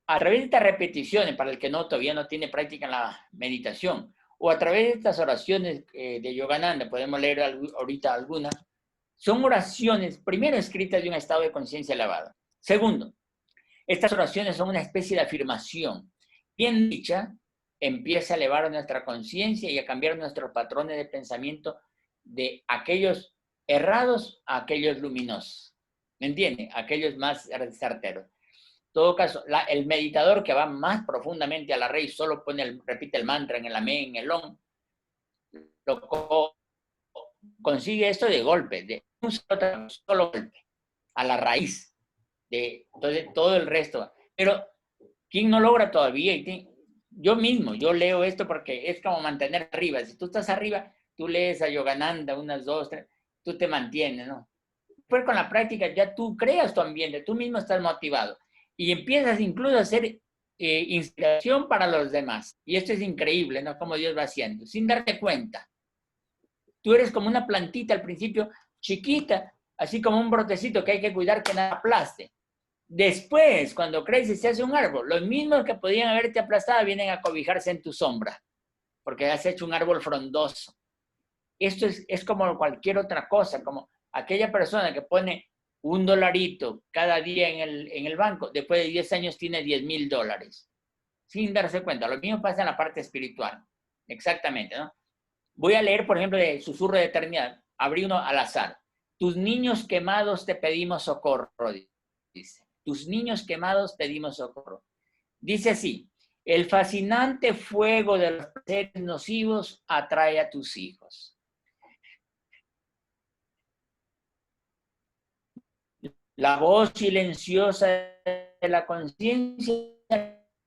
Speaker 2: A través de estas repeticiones, para el que todavía no tiene práctica en la meditación, o a través de estas oraciones de Yogananda, podemos leer ahorita algunas, son oraciones, primero, escritas de un estado de conciencia elevado. Segundo, estas oraciones son una especie de afirmación. Bien dicha, empieza a elevar nuestra conciencia y a cambiar nuestros patrones de pensamiento de aquellos errados a aquellos luminosos. ¿Me entiende? Aquellos más certeros. En todo caso, el meditador que va más profundamente a la raíz solo repite el mantra en el amén, en el om, consigue esto de golpe, de un solo golpe, a la raíz de todo el resto. Pero, ¿quién no logra todavía? Yo mismo, yo leo esto porque es como mantener arriba. Si tú estás arriba, tú lees a Yogananda, unas 2, 3, tú te mantienes, ¿no? Después con la práctica ya tú creas tu ambiente, tú mismo estás motivado. Y empiezas incluso a hacer inspiración para los demás. Y esto es increíble, ¿no? Como Dios va haciendo, sin darte cuenta. Tú eres como una plantita al principio, chiquita, así como un brotecito que hay que cuidar que nada aplaste. Después, cuando crece, se hace un árbol. Los mismos que podían haberte aplastado vienen a cobijarse en tu sombra, porque has hecho un árbol frondoso. Esto es como cualquier otra cosa, como aquella persona que pone $1 cada día en el banco, después de 10 años tiene $10,000, sin darse cuenta. Lo mismo pasa en la parte espiritual. Exactamente, ¿no? Voy a leer, por ejemplo, de Susurro de Eternidad. Abrí uno al azar. Tus niños quemados te pedimos socorro, dice. Tus niños quemados pedimos socorro. Dice así, el fascinante fuego de los seres nocivos atrae a tus hijos. La voz silenciosa de la conciencia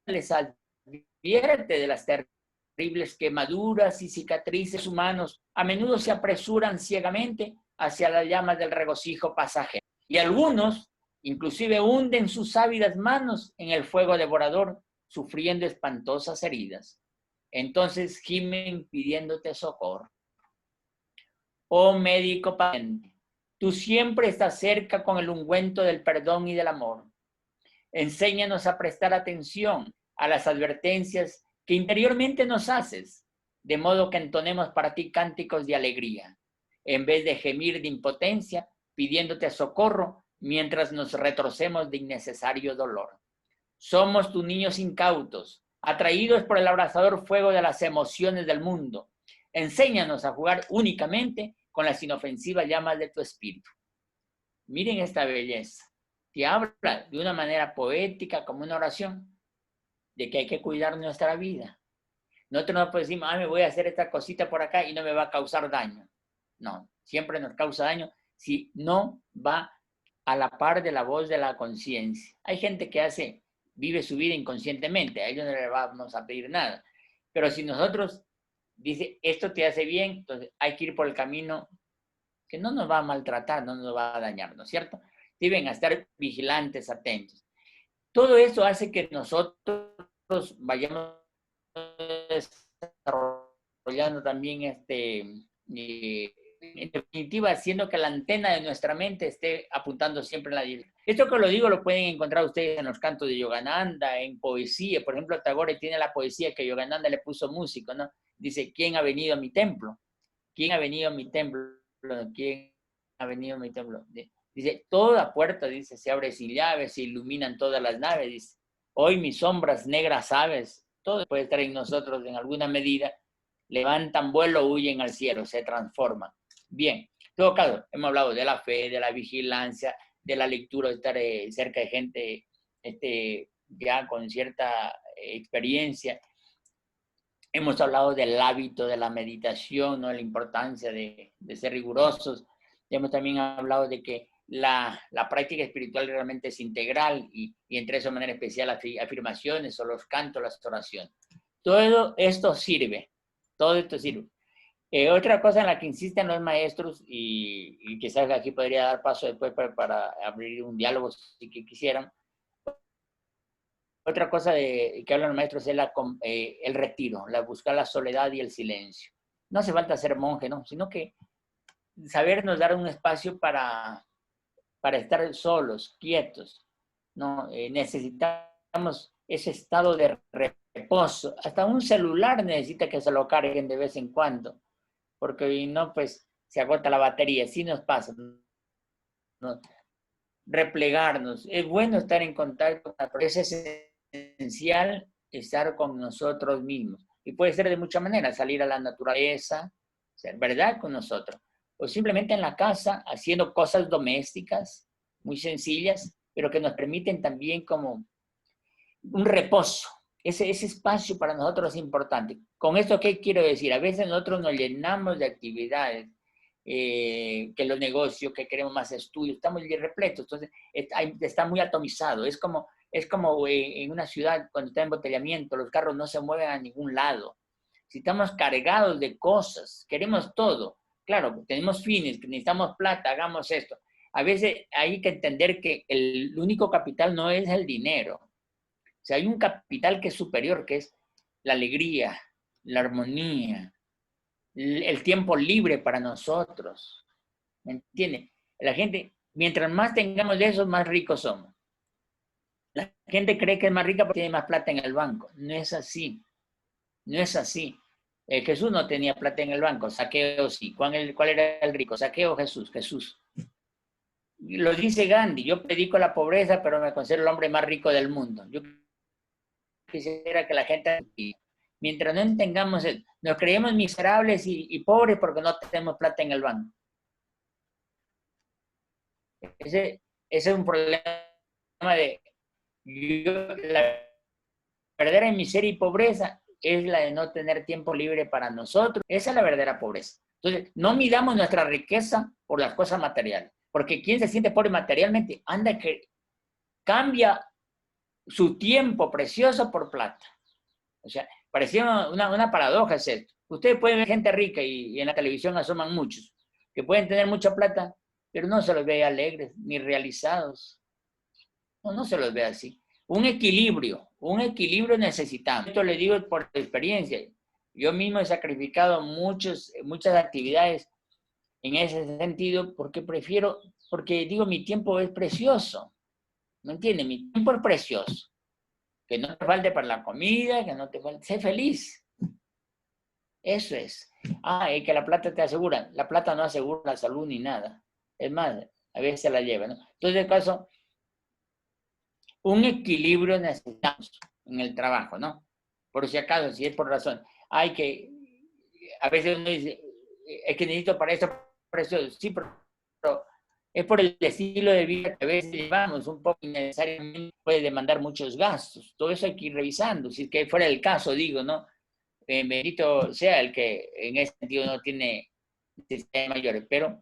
Speaker 2: les advierte de las terribles quemaduras y cicatrices humanos. A menudo se apresuran ciegamente hacia las llamas del regocijo pasajero. Y algunos inclusive hunden sus ávidas manos en el fuego devorador, sufriendo espantosas heridas. Entonces gimen pidiéndote socorro. Oh médico paciente, tú siempre estás cerca con el ungüento del perdón y del amor. Enséñanos a prestar atención a las advertencias que interiormente nos haces, de modo que entonemos para ti cánticos de alegría, en vez de gemir de impotencia, pidiéndote socorro mientras nos retrocemos de innecesario dolor. Somos tus niños incautos, atraídos por el abrasador fuego de las emociones del mundo. Enséñanos a jugar únicamente con las inofensivas llamas de tu espíritu. Miren esta belleza. Te habla de una manera poética, como una oración, de que hay que cuidar nuestra vida. Nosotros no podemos decir, me voy a hacer esta cosita por acá y no me va a causar daño. No, siempre nos causa daño si no va a la par de la voz de la conciencia. Hay gente que vive su vida inconscientemente, a ellos no le vamos a pedir nada. Pero si nosotros dice, esto te hace bien, entonces hay que ir por el camino que no nos va a maltratar, no nos va a dañar, ¿no es cierto? Deben estar vigilantes, atentos. Todo eso hace que nosotros vayamos desarrollando también en definitiva, haciendo que la antena de nuestra mente esté apuntando siempre en la dirección. Esto que lo digo lo pueden encontrar ustedes en los cantos de Yogananda, en poesía. Por ejemplo, Tagore tiene la poesía que Yogananda le puso músico, ¿no? Dice, ¿quién ha venido a mi templo? ¿Quién ha venido a mi templo? ¿Quién ha venido a mi templo? Dice, toda puerta, dice, se abre sin llave, se iluminan todas las naves. Dice, hoy mis sombras negras aves, todo puede estar en nosotros en alguna medida, levantan vuelo, huyen al cielo, se transforman. Bien, en todo caso, hemos hablado de la fe, de la vigilancia, de la lectura, de estar cerca de gente ya con cierta experiencia. Hemos hablado del hábito de la meditación, ¿no? La importancia de ser rigurosos. Hemos también hablado de que la práctica espiritual realmente es integral y entre eso de manera especial las afirmaciones o los cantos, las oraciones. Todo esto sirve, todo esto sirve. Otra cosa en la que insisten los maestros, y quizás aquí podría dar paso después para abrir un diálogo si quisieran. Otra cosa que hablan los maestros es el retiro, buscar la soledad y el silencio. No hace falta ser monje, ¿no? Sino que sabernos dar un espacio para estar solos, quietos, ¿no? Necesitamos ese estado de reposo. Hasta un celular necesita que se lo carguen de vez en cuando, porque si no, pues se agota la batería. Así nos pasa, ¿no? Replegarnos. Es bueno estar en contacto con la persona. Es esencial estar con nosotros mismos. Y puede ser de muchas maneras, salir a la naturaleza, ser verdad con nosotros. O simplemente en la casa, haciendo cosas domésticas, muy sencillas, pero que nos permiten también como un reposo. Ese espacio para nosotros es importante. Con esto, ¿qué quiero decir? A veces nosotros nos llenamos de actividades, que los negocios, que queremos más estudios, estamos repletos, entonces está muy atomizado. Es como en una ciudad cuando está en embotellamiento, los carros no se mueven a ningún lado. Si estamos cargados de cosas, queremos todo. Claro, tenemos fines, necesitamos plata, hagamos esto. A veces hay que entender que el único capital no es el dinero. O sea, hay un capital que es superior, que es la alegría, la armonía, el tiempo libre para nosotros. ¿Me entiende? La gente, mientras más tengamos de eso, más ricos somos. La gente cree que es más rica porque tiene más plata en el banco. No es así. No es así. Jesús no tenía plata en el banco. Saqueo sí. ¿Cuál era el rico? Saqueo o Jesús. Jesús. Lo dice Gandhi. Yo predico la pobreza, pero me considero el hombre más rico del mundo. Yo quisiera que la gente, mientras no tengamos, nos creemos miserables y pobres porque no tenemos plata en el banco. Ese es un problema de la verdadera miseria y pobreza es la de no tener tiempo libre para nosotros. Esa es la verdadera pobreza. Entonces, no midamos nuestra riqueza por las cosas materiales, porque quien se siente pobre materialmente anda que cambia su tiempo precioso por plata. O sea, parecía una paradoja es esto. Ustedes pueden ver gente rica y en la televisión asoman muchos, que pueden tener mucha plata, pero no se los ve alegres ni realizados. No, no se los ve así. Un equilibrio necesitamos. Esto le digo por experiencia. Yo mismo he sacrificado muchas actividades en ese sentido porque porque digo, mi tiempo es precioso. ¿Me entiendes? Mi tiempo es precioso. Que no te falte para la comida, que no te falte. Sé feliz. Eso es. Y que la plata te asegura. La plata no asegura la salud ni nada. Es más, a veces se la lleva, ¿no? Entonces, en caso, un equilibrio necesitamos en el trabajo, ¿no? Por si acaso, si es por razón. A veces uno dice, es que necesito para eso, sí, pero es por el estilo de vida que a veces llevamos, un poco innecesariamente puede demandar muchos gastos. Todo eso hay que ir revisando, si es que fuera el caso, digo, ¿no? Bendito sea el que en ese sentido no tiene necesidades mayores, pero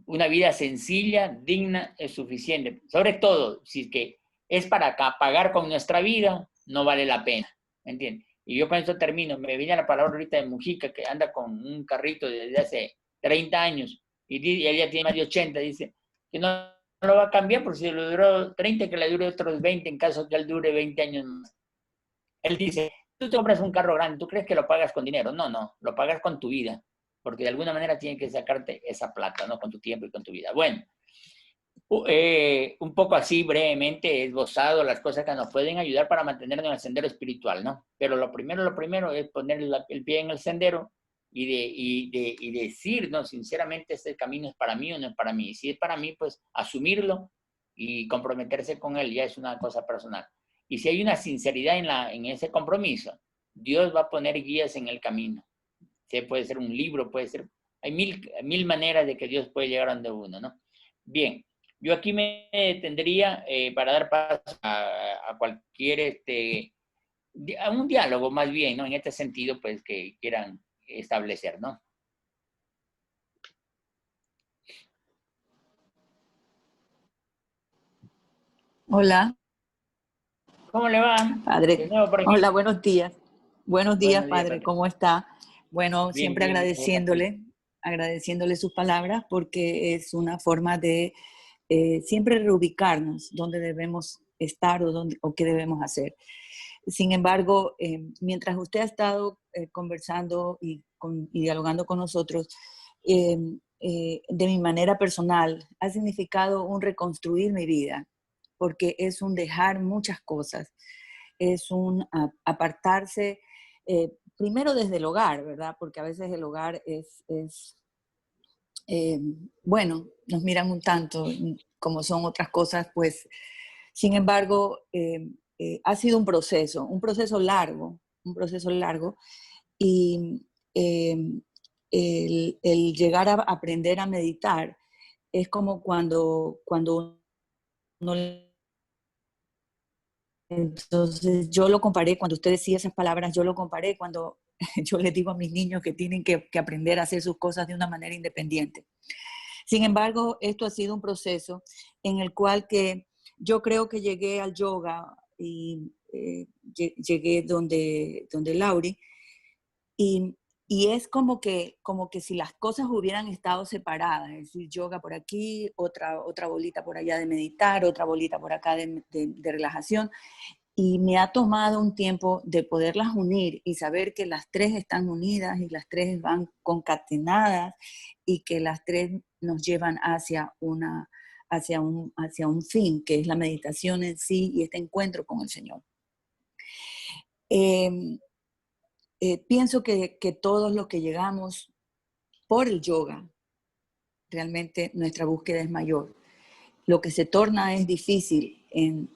Speaker 2: una vida sencilla, digna, es suficiente. Sobre todo, si es que es para pagar con nuestra vida, no vale la pena, ¿me entiendes? Y yo con esto termino. Me viene la palabra ahorita de Mujica, que anda con un carrito desde hace 30 años, y ella tiene más de 80, dice que no lo va a cambiar, porque si le duró 30, que le dure otros 20, en caso que él dure 20 años más. Él dice, tú te compras un carro grande, ¿tú crees que lo pagas con dinero? No, no, lo pagas con tu vida, porque de alguna manera tiene que sacarte esa plata, ¿no? Con tu tiempo y con tu vida. Bueno, un poco así brevemente he esbozado las cosas que nos pueden ayudar para mantenernos en el sendero espiritual, ¿no? Pero lo primero es poner el pie en el sendero y decir, ¿no? Sinceramente, este camino es para mí o no es para mí. Si es para mí, pues asumirlo y comprometerse con él, ya es una cosa personal. Y si hay una sinceridad en ese compromiso, Dios va a poner guías en el camino. Puede ser un libro, puede ser... Hay mil maneras de que Dios puede llegar a donde uno, ¿no? Bien, yo aquí me tendría para dar paso a cualquier, a un diálogo más bien, ¿no? En este sentido, pues, que quieran establecer, ¿no?
Speaker 3: Hola,
Speaker 2: ¿Cómo le va? De
Speaker 3: padre.
Speaker 2: nuevo por aquí.
Speaker 3: Hola, buenos días. Buenos días,
Speaker 2: Buenos días,
Speaker 3: padre.
Speaker 2: Patricia.
Speaker 3: ¿Cómo está? Bueno,
Speaker 2: Bien,
Speaker 3: siempre
Speaker 2: bien, bien.
Speaker 3: agradeciéndole sus palabras porque es una forma de siempre reubicarnos dónde debemos estar o qué debemos hacer. Sin embargo, mientras usted ha estado conversando y dialogando con nosotros, de mi manera personal, ha significado un reconstruir mi vida, porque es un dejar muchas cosas, es un apartarse, primero desde el hogar, ¿verdad? Porque a veces el hogar eh, bueno, nos miran un tanto como son otras cosas, pues, sin embargo, ha sido un proceso largo, y el llegar a aprender a meditar es como cuando uno... Entonces yo lo comparé, cuando usted decía esas palabras, yo lo comparé cuando yo les digo a mis niños que tienen que aprender a hacer sus cosas de una manera independiente. Sin embargo, esto ha sido un proceso en el cual que yo creo que llegué al yoga y llegué donde Lauri, y, y es como que si las cosas hubieran estado separadas, es decir, yoga por aquí, otra bolita por allá de meditar, otra bolita por acá de relajación, y me ha tomado un tiempo de poderlas unir y saber que las tres están unidas y las tres van concatenadas y que las tres nos llevan hacia un fin, que es la meditación en sí y este encuentro con el Señor. Pienso que todos los que llegamos por el yoga, realmente nuestra búsqueda es mayor. Lo que se torna es difícil en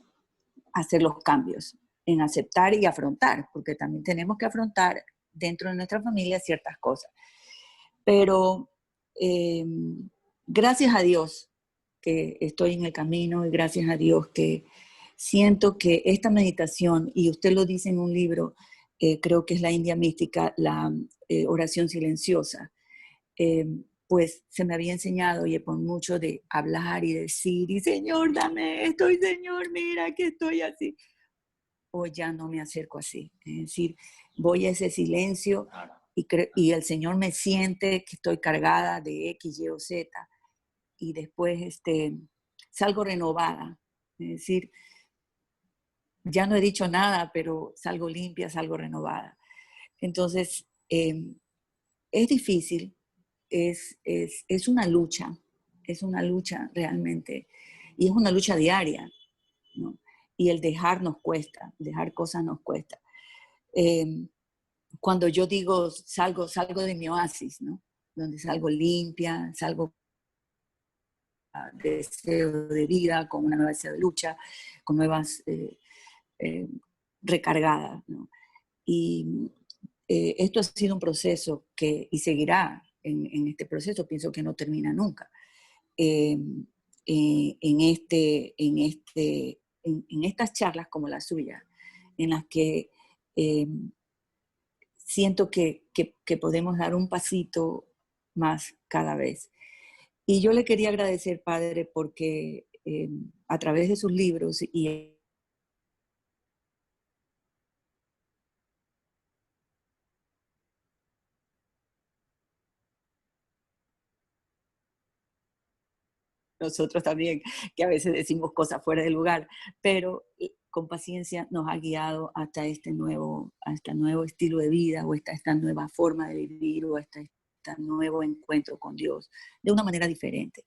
Speaker 3: hacer los cambios, en aceptar y afrontar, porque también tenemos que afrontar dentro de nuestra familia ciertas cosas. Pero gracias a Dios que estoy en el camino y gracias a Dios que siento que esta meditación, y usted lo dice en un libro, creo que es la India mística, la oración silenciosa, pues se me había enseñado y por mucho de hablar y decir, y Señor, dame esto, y Señor, mira que estoy así. Hoy ya no me acerco así. Es decir, voy a ese silencio y el Señor me siente que estoy cargada de X, Y o Z, y después salgo renovada. Es decir, ya no he dicho nada, pero salgo limpia, salgo renovada. Entonces, es difícil, es una lucha realmente, y es una lucha diaria, ¿no? Y el dejar nos cuesta, dejar cosas nos cuesta. Cuando yo digo salgo de mi oasis, ¿no? Donde salgo limpia, salgo de deseo de vida, con una nueva deseo de lucha, con nuevas recargadas, ¿no? Y esto ha sido un proceso y seguirá en este proceso, pienso que no termina nunca. En estas charlas como la suya, en las que siento que podemos dar un pasito más cada vez. Y yo le quería agradecer, Padre, porque a través de sus libros y nosotros también, que a veces decimos cosas fuera de lugar, pero con paciencia nos ha guiado hasta este nuevo estilo de vida, o esta nueva forma de vivir, o este nuevo encuentro con Dios, de una manera diferente.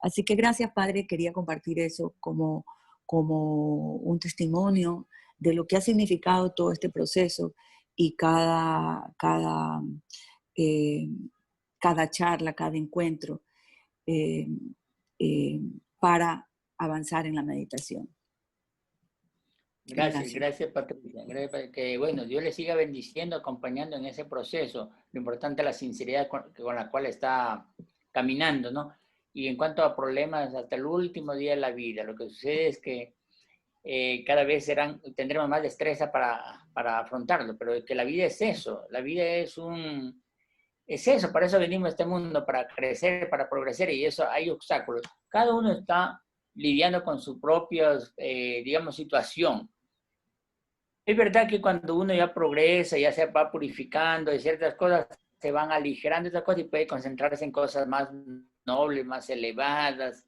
Speaker 3: Así que gracias, Padre, quería compartir eso como un testimonio de lo que ha significado todo este proceso, y cada charla, cada encuentro, para avanzar en la meditación.
Speaker 2: Gracias, Patricia. Gracias, que bueno, Dios le siga bendiciendo, acompañando en ese proceso. Lo importante es la sinceridad con la cual está caminando, ¿no? Y en cuanto a problemas, hasta el último día de la vida, lo que sucede es que cada vez tendremos más destreza para afrontarlo, pero que la vida es eso, la vida es eso, para eso venimos a este mundo, para crecer, para progresar, y eso hay obstáculos. Cada uno está lidiando con su propia, digamos, situación. Es verdad que cuando uno ya progresa, ya se va purificando de ciertas cosas, se van aligerando esas cosas y puede concentrarse en cosas más nobles, más elevadas.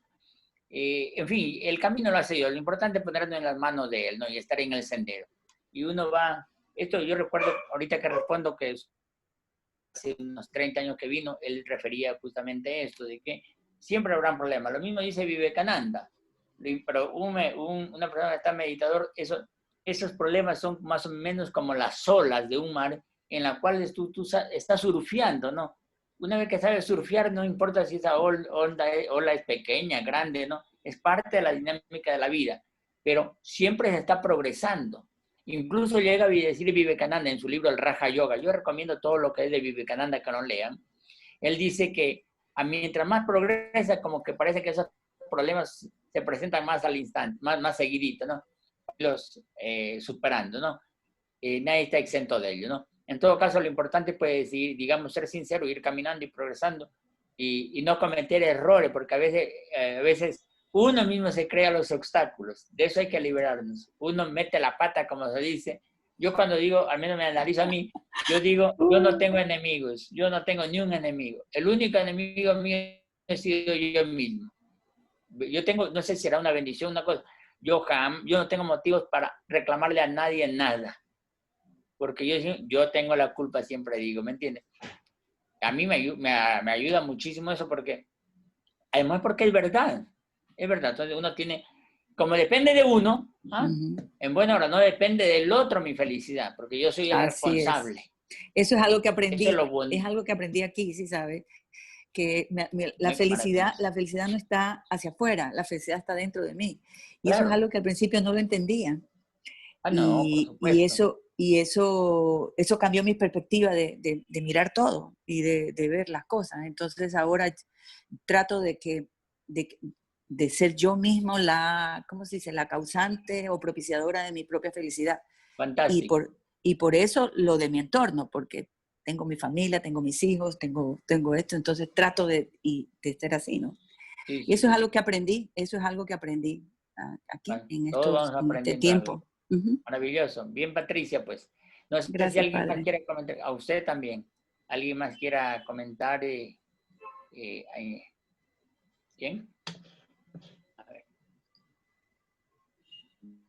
Speaker 2: En fin, el camino lo hace Dios. Lo importante es ponernos en las manos de Él, ¿no? Y estar en el sendero. Y uno va... Esto yo recuerdo, ahorita que respondo, que hace unos 30 años que vino, él refería justamente esto, de que siempre habrán problemas. Lo mismo dice Vivekananda. Pero una persona que está meditador, esos problemas son más o menos como las olas de un mar en la cual tú estás surfeando, ¿no? Una vez que sabes surfear, no importa si esa ola es pequeña, grande, ¿no? Es parte de la dinámica de la vida, pero siempre se está progresando. Incluso llega a decir Vivekananda en su libro El Raja Yoga. Yo recomiendo todo lo que es de Vivekananda que lo lean. Él dice que mientras más progresa, como que parece que esos problemas se presentan más al instante, más seguidito, ¿no? Los superando, ¿no? Nadie está exento de ello, ¿no? En todo caso, lo importante es, digamos, ser sincero, ir caminando y progresando y no cometer errores, porque a veces uno mismo se crea los obstáculos. De eso hay que liberarnos. Uno mete la pata, como se dice. Yo cuando digo, al menos me analizo a mí, yo digo, yo no tengo enemigos, yo no tengo ni un enemigo. El único enemigo mío he sido yo mismo. Yo tengo, no sé si será una bendición, una cosa, yo no tengo motivos para reclamarle a nadie nada. Porque yo tengo la culpa, siempre digo, ¿me entiendes? A mí me ayuda muchísimo eso porque, además porque es verdad. Entonces uno tiene, como depende de uno, en buena hora, no depende del otro mi felicidad, porque yo soy el responsable.
Speaker 3: Eso es algo que aprendí,
Speaker 2: eso es lo bonito.
Speaker 3: Es algo que aprendí aquí, ¿sí sabes? Que la felicidad no está hacia afuera, la felicidad está dentro de mí. Y claro, eso es algo que al principio no lo entendía.
Speaker 2: No, por supuesto.
Speaker 3: Y eso cambió mi perspectiva de mirar todo y de ver las cosas. Entonces ahora trato de ser yo mismo ¿cómo se dice? La causante o propiciadora de mi propia felicidad.
Speaker 2: Fantástico.
Speaker 3: Y por eso lo de mi entorno, porque tengo mi familia, tengo mis hijos, tengo esto, entonces trato de ser así, ¿no? Sí, y eso es algo que aprendí, aquí, en este tiempo.
Speaker 2: Maravilloso. Bien, Patricia, pues. No sé
Speaker 3: Gracias,
Speaker 2: si alguien
Speaker 3: padre.
Speaker 2: más quiere comentar. A usted también. ¿Alguien más quiera comentar? ¿Quién? A ver.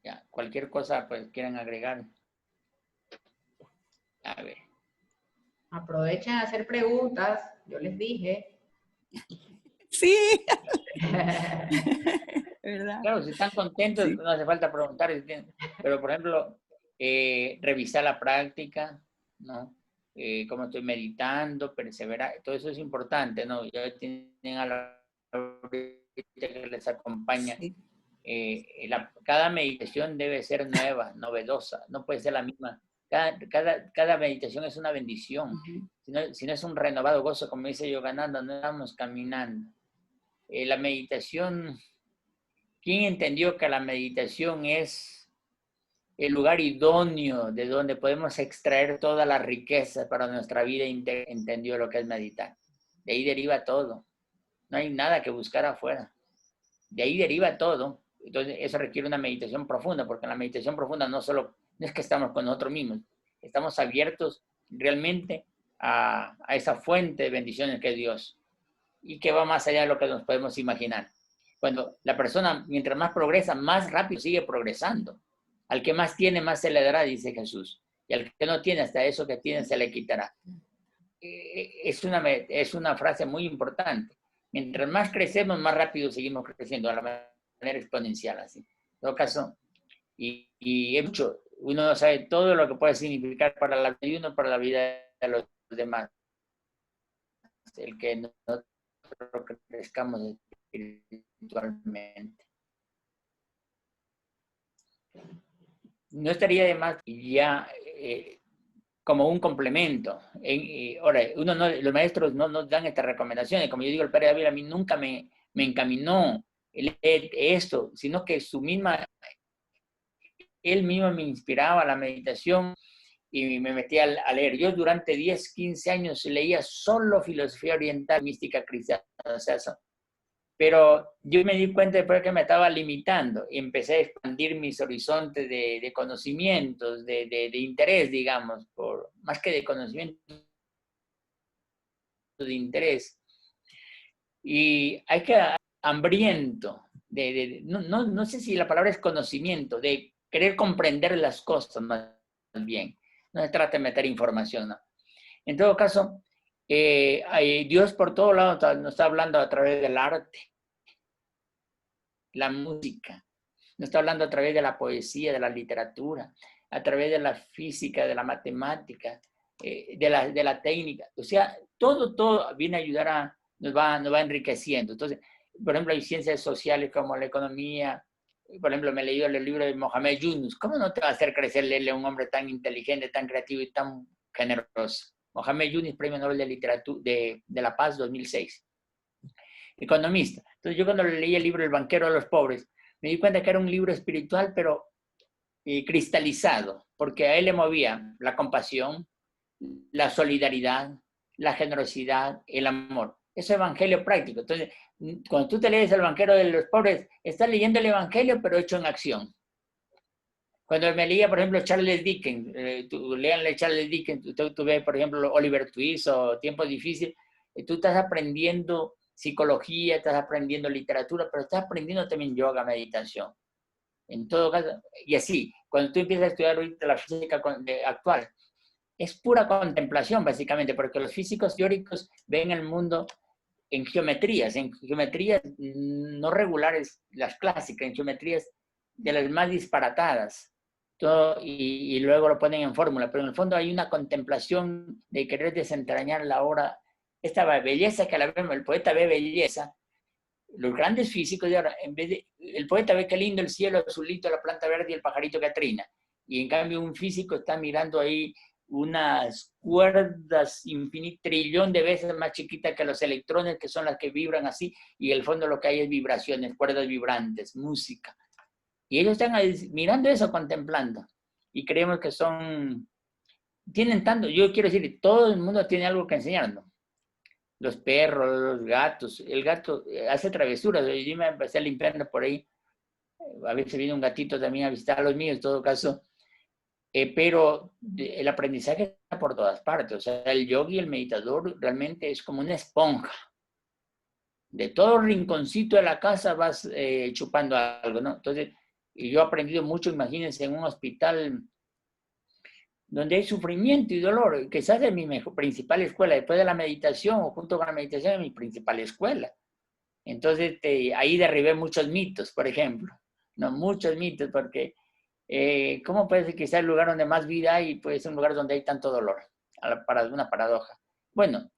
Speaker 2: Ya, cualquier cosa pues quieran agregar. A ver.
Speaker 1: Aprovechen a hacer preguntas, yo les dije.
Speaker 3: Sí. ¿Verdad?
Speaker 2: Claro, si están contentos,
Speaker 3: Sí.
Speaker 2: no hace falta preguntar. Pero, por ejemplo, revisar la práctica, ¿no? Cómo estoy meditando, perseverar, todo eso es importante, ¿no? Ya tienen a la que les acompaña.
Speaker 3: Sí.
Speaker 2: Cada meditación debe ser nueva, novedosa, no puede ser la misma. Cada meditación es una bendición. Si no es un renovado gozo, como dice Yogananda, no estamos caminando. La meditación, ¿quién entendió que la meditación es el lugar idóneo de donde podemos extraer toda la riqueza para nuestra vida? Entendió lo que es meditar. De ahí deriva todo. No hay nada que buscar afuera. De ahí deriva todo. Entonces, eso requiere una meditación profunda, porque en la meditación profunda no es que estamos con nosotros mismos, estamos abiertos realmente a esa fuente de bendiciones que es Dios y que va más allá de lo que nos podemos imaginar. Cuando la persona, mientras más progresa, más rápido sigue progresando. Al que más tiene, más se le dará, dice Jesús. Y al que no tiene, hasta eso que tiene se le quitará. Es una frase muy importante. Mientras más crecemos, más rápido seguimos creciendo, a la manera exponencial, así. En todo caso, y es mucho, uno no sabe todo lo que puede significar para la vida de uno, para la vida de los demás. El que nosotros crezcamos espiritualmente. No estaría de más ya como un complemento. Ahora, los maestros no nos dan estas recomendaciones. Como yo digo, el padre David a mí nunca me encaminó esto, sino que él mismo me inspiraba a la meditación y me metía a leer. Yo durante 10, 15 años leía solo filosofía oriental, mística cristiana, o sea, eso. Pero yo me di cuenta después que me estaba limitando y empecé a expandir mis horizontes de conocimientos, de interés, digamos, más que de conocimiento, de interés. Y hay que hambriento, no sé si la palabra es conocimiento, de querer comprender las cosas más bien. No se trata de meter información, ¿no? En todo caso, Dios por todos lados nos está hablando a través del arte, la música, nos está hablando a través de la poesía, de la literatura, a través de la física, de la matemática, de la técnica. O sea, todo viene a ayudar nos va enriqueciendo. Entonces, por ejemplo, hay ciencias sociales como la economía. Por ejemplo, me he leído el libro de Mohamed Yunus. ¿Cómo no te va a hacer crecer leerle a un hombre tan inteligente, tan creativo y tan generoso? Mohamed Yunus, Premio Nobel de Literatura de la Paz 2006. Economista. Entonces yo cuando leí el libro El banquero de los pobres, me di cuenta que era un libro espiritual, pero cristalizado, porque a él le movía la compasión, la solidaridad, la generosidad, el amor. Es evangelio práctico. Entonces, cuando tú te lees El banquero de los pobres, estás leyendo el evangelio, pero hecho en acción. Cuando me leía, por ejemplo, Charles Dickens, léanle Charles Dickens, tú ves, por ejemplo, Oliver Twist o Tiempos Difíciles, tú estás aprendiendo psicología, estás aprendiendo literatura, pero estás aprendiendo también yoga, meditación. En todo caso, y así, cuando tú empiezas a estudiar ahorita la física actual, es pura contemplación, básicamente, porque los físicos teóricos ven el mundo en geometrías no regulares, las clásicas, en geometrías de las más disparatadas. Todo, y luego lo ponen en fórmula, pero en el fondo hay una contemplación de querer desentrañar la obra, esta belleza que la vemos, el poeta ve belleza. Los grandes físicos de ahora, el poeta ve qué lindo el cielo, el azulito, la planta verde y el pajarito que trina. Y en cambio un físico está mirando ahí unas cuerdas trillón de veces más chiquitas que los electrones, que son las que vibran así, y en el fondo lo que hay es vibraciones, cuerdas vibrantes, música. Y ellos están ahí mirando eso, contemplando. Y creemos que tienen tanto, yo quiero decir, todo el mundo tiene algo que enseñarnos. Los perros, los gatos. El gato hace travesuras. Yo me empecé limpiando por ahí. A veces viene un gatito también a visitar a los míos, en todo caso. pero el aprendizaje está por todas partes. O sea, el yogi, el meditador, realmente es como una esponja. De todo rinconcito de la casa vas chupando algo, ¿no? Entonces, yo he aprendido mucho, imagínense, en un hospital donde hay sufrimiento y dolor, quizás es mi principal escuela, después de la meditación o junto con la meditación es mi principal escuela. Entonces, ahí derribé muchos mitos, por ejemplo, ¿no? Muchos mitos, porque ¿cómo puede ser que sea el lugar donde más vida hay y puede ser un lugar donde hay tanto dolor? Para una paradoja. Bueno,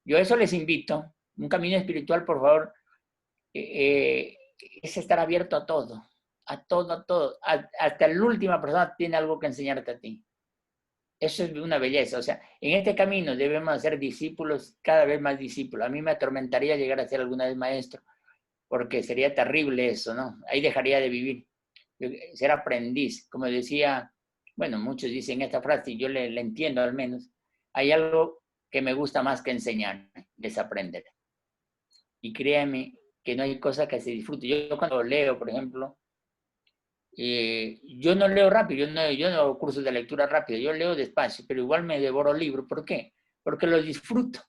Speaker 2: yo a eso les invito, un camino espiritual, por favor, es estar abierto a todo, a todo, a todo. Hasta la última persona tiene algo que enseñarte a ti. Eso es una belleza. O sea, en este camino debemos ser discípulos, cada vez más discípulos. A mí me atormentaría llegar a ser alguna vez maestro, porque sería terrible eso, ¿no? Ahí dejaría de vivir. Ser aprendiz, como decía, bueno, muchos dicen esta frase, y yo le entiendo al menos, hay algo que me gusta más que enseñar, desaprender. Y créanme que no hay cosa que se disfrute. Yo cuando leo, por ejemplo, yo no leo rápido, yo no hago cursos de lectura rápida, yo leo despacio, pero igual me devoro libros. ¿Por qué? Porque los disfruto.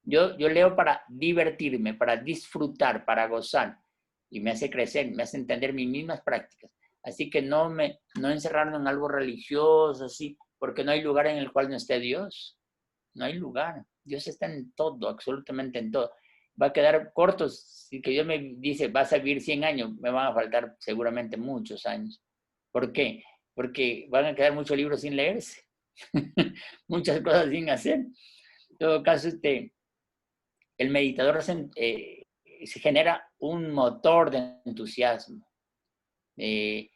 Speaker 2: Yo leo para divertirme, para disfrutar, para gozar. Y me hace crecer, me hace entender mis mismas prácticas. Así que no encerrarme en algo religioso, así, porque no hay lugar en el cual no esté Dios. No hay lugar. Dios está en todo, absolutamente en todo. Va a quedar cortos. Si que Dios me dice, vas a vivir 100 años, me van a faltar seguramente muchos años. ¿Por qué? Porque van a quedar muchos libros sin leerse. Muchas cosas sin hacer. En todo caso, el meditador se genera un motor de entusiasmo, de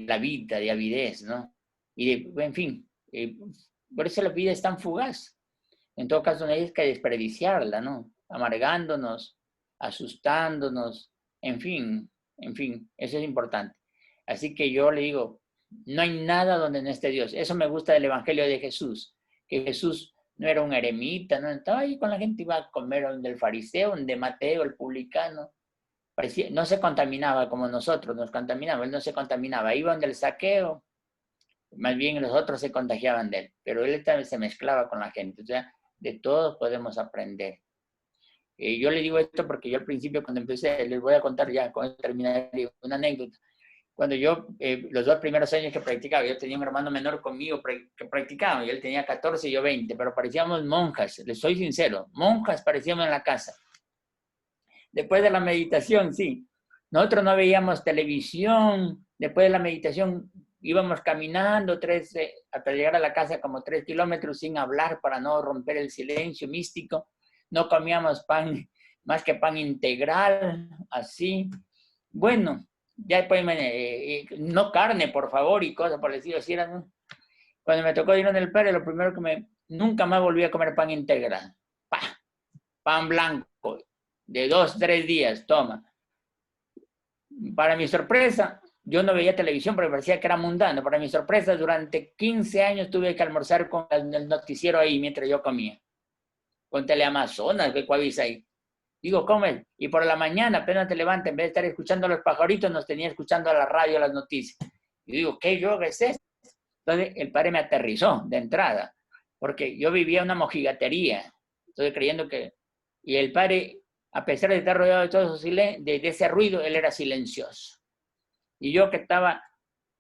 Speaker 2: la vida, de avidez, ¿no? Y en fin, por eso la vida es tan fugaz. En todo caso, no hay que desperdiciarla, ¿no? Amargándonos, asustándonos, en fin, eso es importante. Así que yo le digo, no hay nada donde no esté Dios. Eso me gusta del Evangelio de Jesús, que Jesús no era un eremita, no estaba ahí con la gente, iba a comer donde el fariseo, donde Mateo, el publicano. Parecía, no se contaminaba como nosotros nos contaminamos, él no se contaminaba, iba donde el saqueo, más bien los otros se contagiaban de él, pero él también se mezclaba con la gente. O sea, de todos podemos aprender. Yo le digo esto porque yo al principio cuando empecé, les voy a contar ya, con terminar una anécdota. Cuando yo, los 2 primeros años que practicaba, yo tenía un hermano menor conmigo que practicaba, y él tenía 14 y yo 20, pero parecíamos monjas, les soy sincero, monjas parecíamos en la casa. Después de la meditación, sí. Nosotros no veíamos televisión, después de la meditación íbamos caminando hasta llegar a la casa como 3 kilómetros sin hablar para no romper el silencio místico. No comíamos pan, más que pan integral, así. Bueno, ya después, no carne, por favor, y cosas por el estilo. Así era. Cuando me tocó ir en el Pere, lo primero que nunca más volví a comer pan integral. Pan blanco, de 2, 3 días, toma. Para mi sorpresa, yo no veía televisión porque parecía que era mundano. Para mi sorpresa, durante 15 años tuve que almorzar con el noticiero ahí mientras yo comía. Con Teleamazonas, que Coavisa ahí. Digo, ¿cómo es? Y por la mañana, apenas te levantas, en vez de estar escuchando a los pajaritos, nos tenía escuchando a la radio las noticias. Y digo, ¿qué yoga es esto? Entonces, el padre me aterrizó de entrada, porque yo vivía una mojigatería. Estoy creyendo que... Y el padre, a pesar de estar rodeado de todo de ese ruido, él era silencioso. Y yo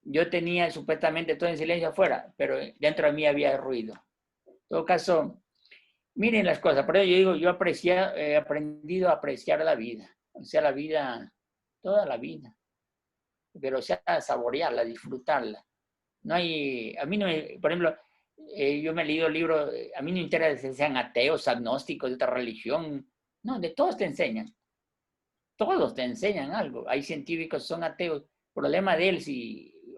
Speaker 2: yo tenía supuestamente todo en silencio afuera, pero dentro de mí había ruido. En todo caso, miren las cosas. Por eso yo digo, yo he aprendido a apreciar la vida. O sea, la vida, toda la vida. Pero o sea, saborearla, disfrutarla. No hay, a mí no me, por ejemplo, yo me he leído libros, a mí no me interesa que sean ateos, agnósticos, de otra religión. No, de todos te enseñan. Todos te enseñan algo. Hay científicos que son ateos. Problema de él,